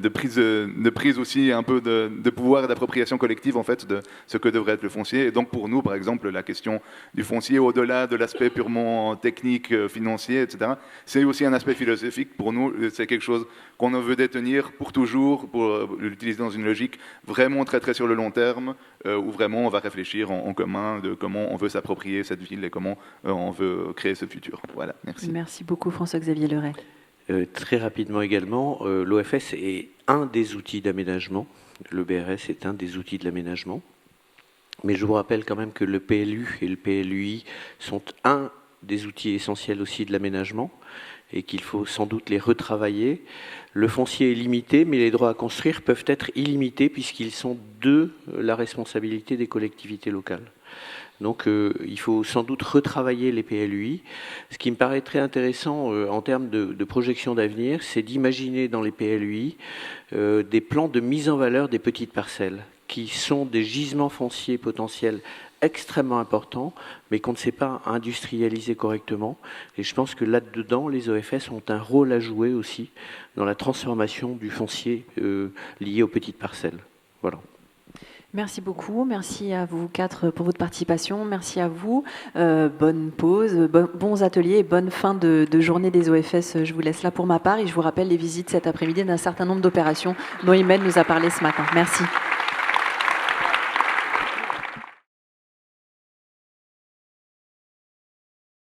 prise aussi un peu de pouvoir et d'appropriation collective en fait de ce que devrait être le foncier. Et donc pour nous, par exemple, la question du foncier, au-delà de l'aspect purement technique, financier, etc., c'est aussi un aspect philosophique. Pour nous, c'est quelque chose qu'on veut détenir pour toujours, pour l'utiliser dans une logique vraiment très très sur le long terme, où vraiment on va réfléchir en commun de comment on veut s'approprier cette ville et comment on veut créer ce futur. Voilà, merci. Merci beaucoup François-Xavier Leray. Très rapidement également, l'OFS est un des outils d'aménagement. Le BRS est un des outils de l'aménagement. Mais je vous rappelle quand même que le PLU et le PLUI sont un des outils essentiels aussi de l'aménagement et qu'il faut sans doute les retravailler. Le foncier est limité, mais les droits à construire peuvent être illimités puisqu'ils sont de la responsabilité des collectivités locales. Donc il faut sans doute retravailler les PLUI. Ce qui me paraît très intéressant en termes de projection d'avenir, c'est d'imaginer dans les PLUI des plans de mise en valeur des petites parcelles, qui sont des gisements fonciers potentiels extrêmement importants, mais qu'on ne sait pas industrialiser correctement. Et je pense que là-dedans, les OFS ont un rôle à jouer aussi dans la transformation du foncier lié aux petites parcelles. Voilà. Merci beaucoup, merci à vous quatre pour votre participation, merci à vous, bonne pause, bons ateliers et bonne fin de journée des OFS. Je vous laisse là pour ma part et je vous rappelle les visites cet après-midi d'un certain nombre d'opérations dont Imen nous a parlé ce matin. Merci.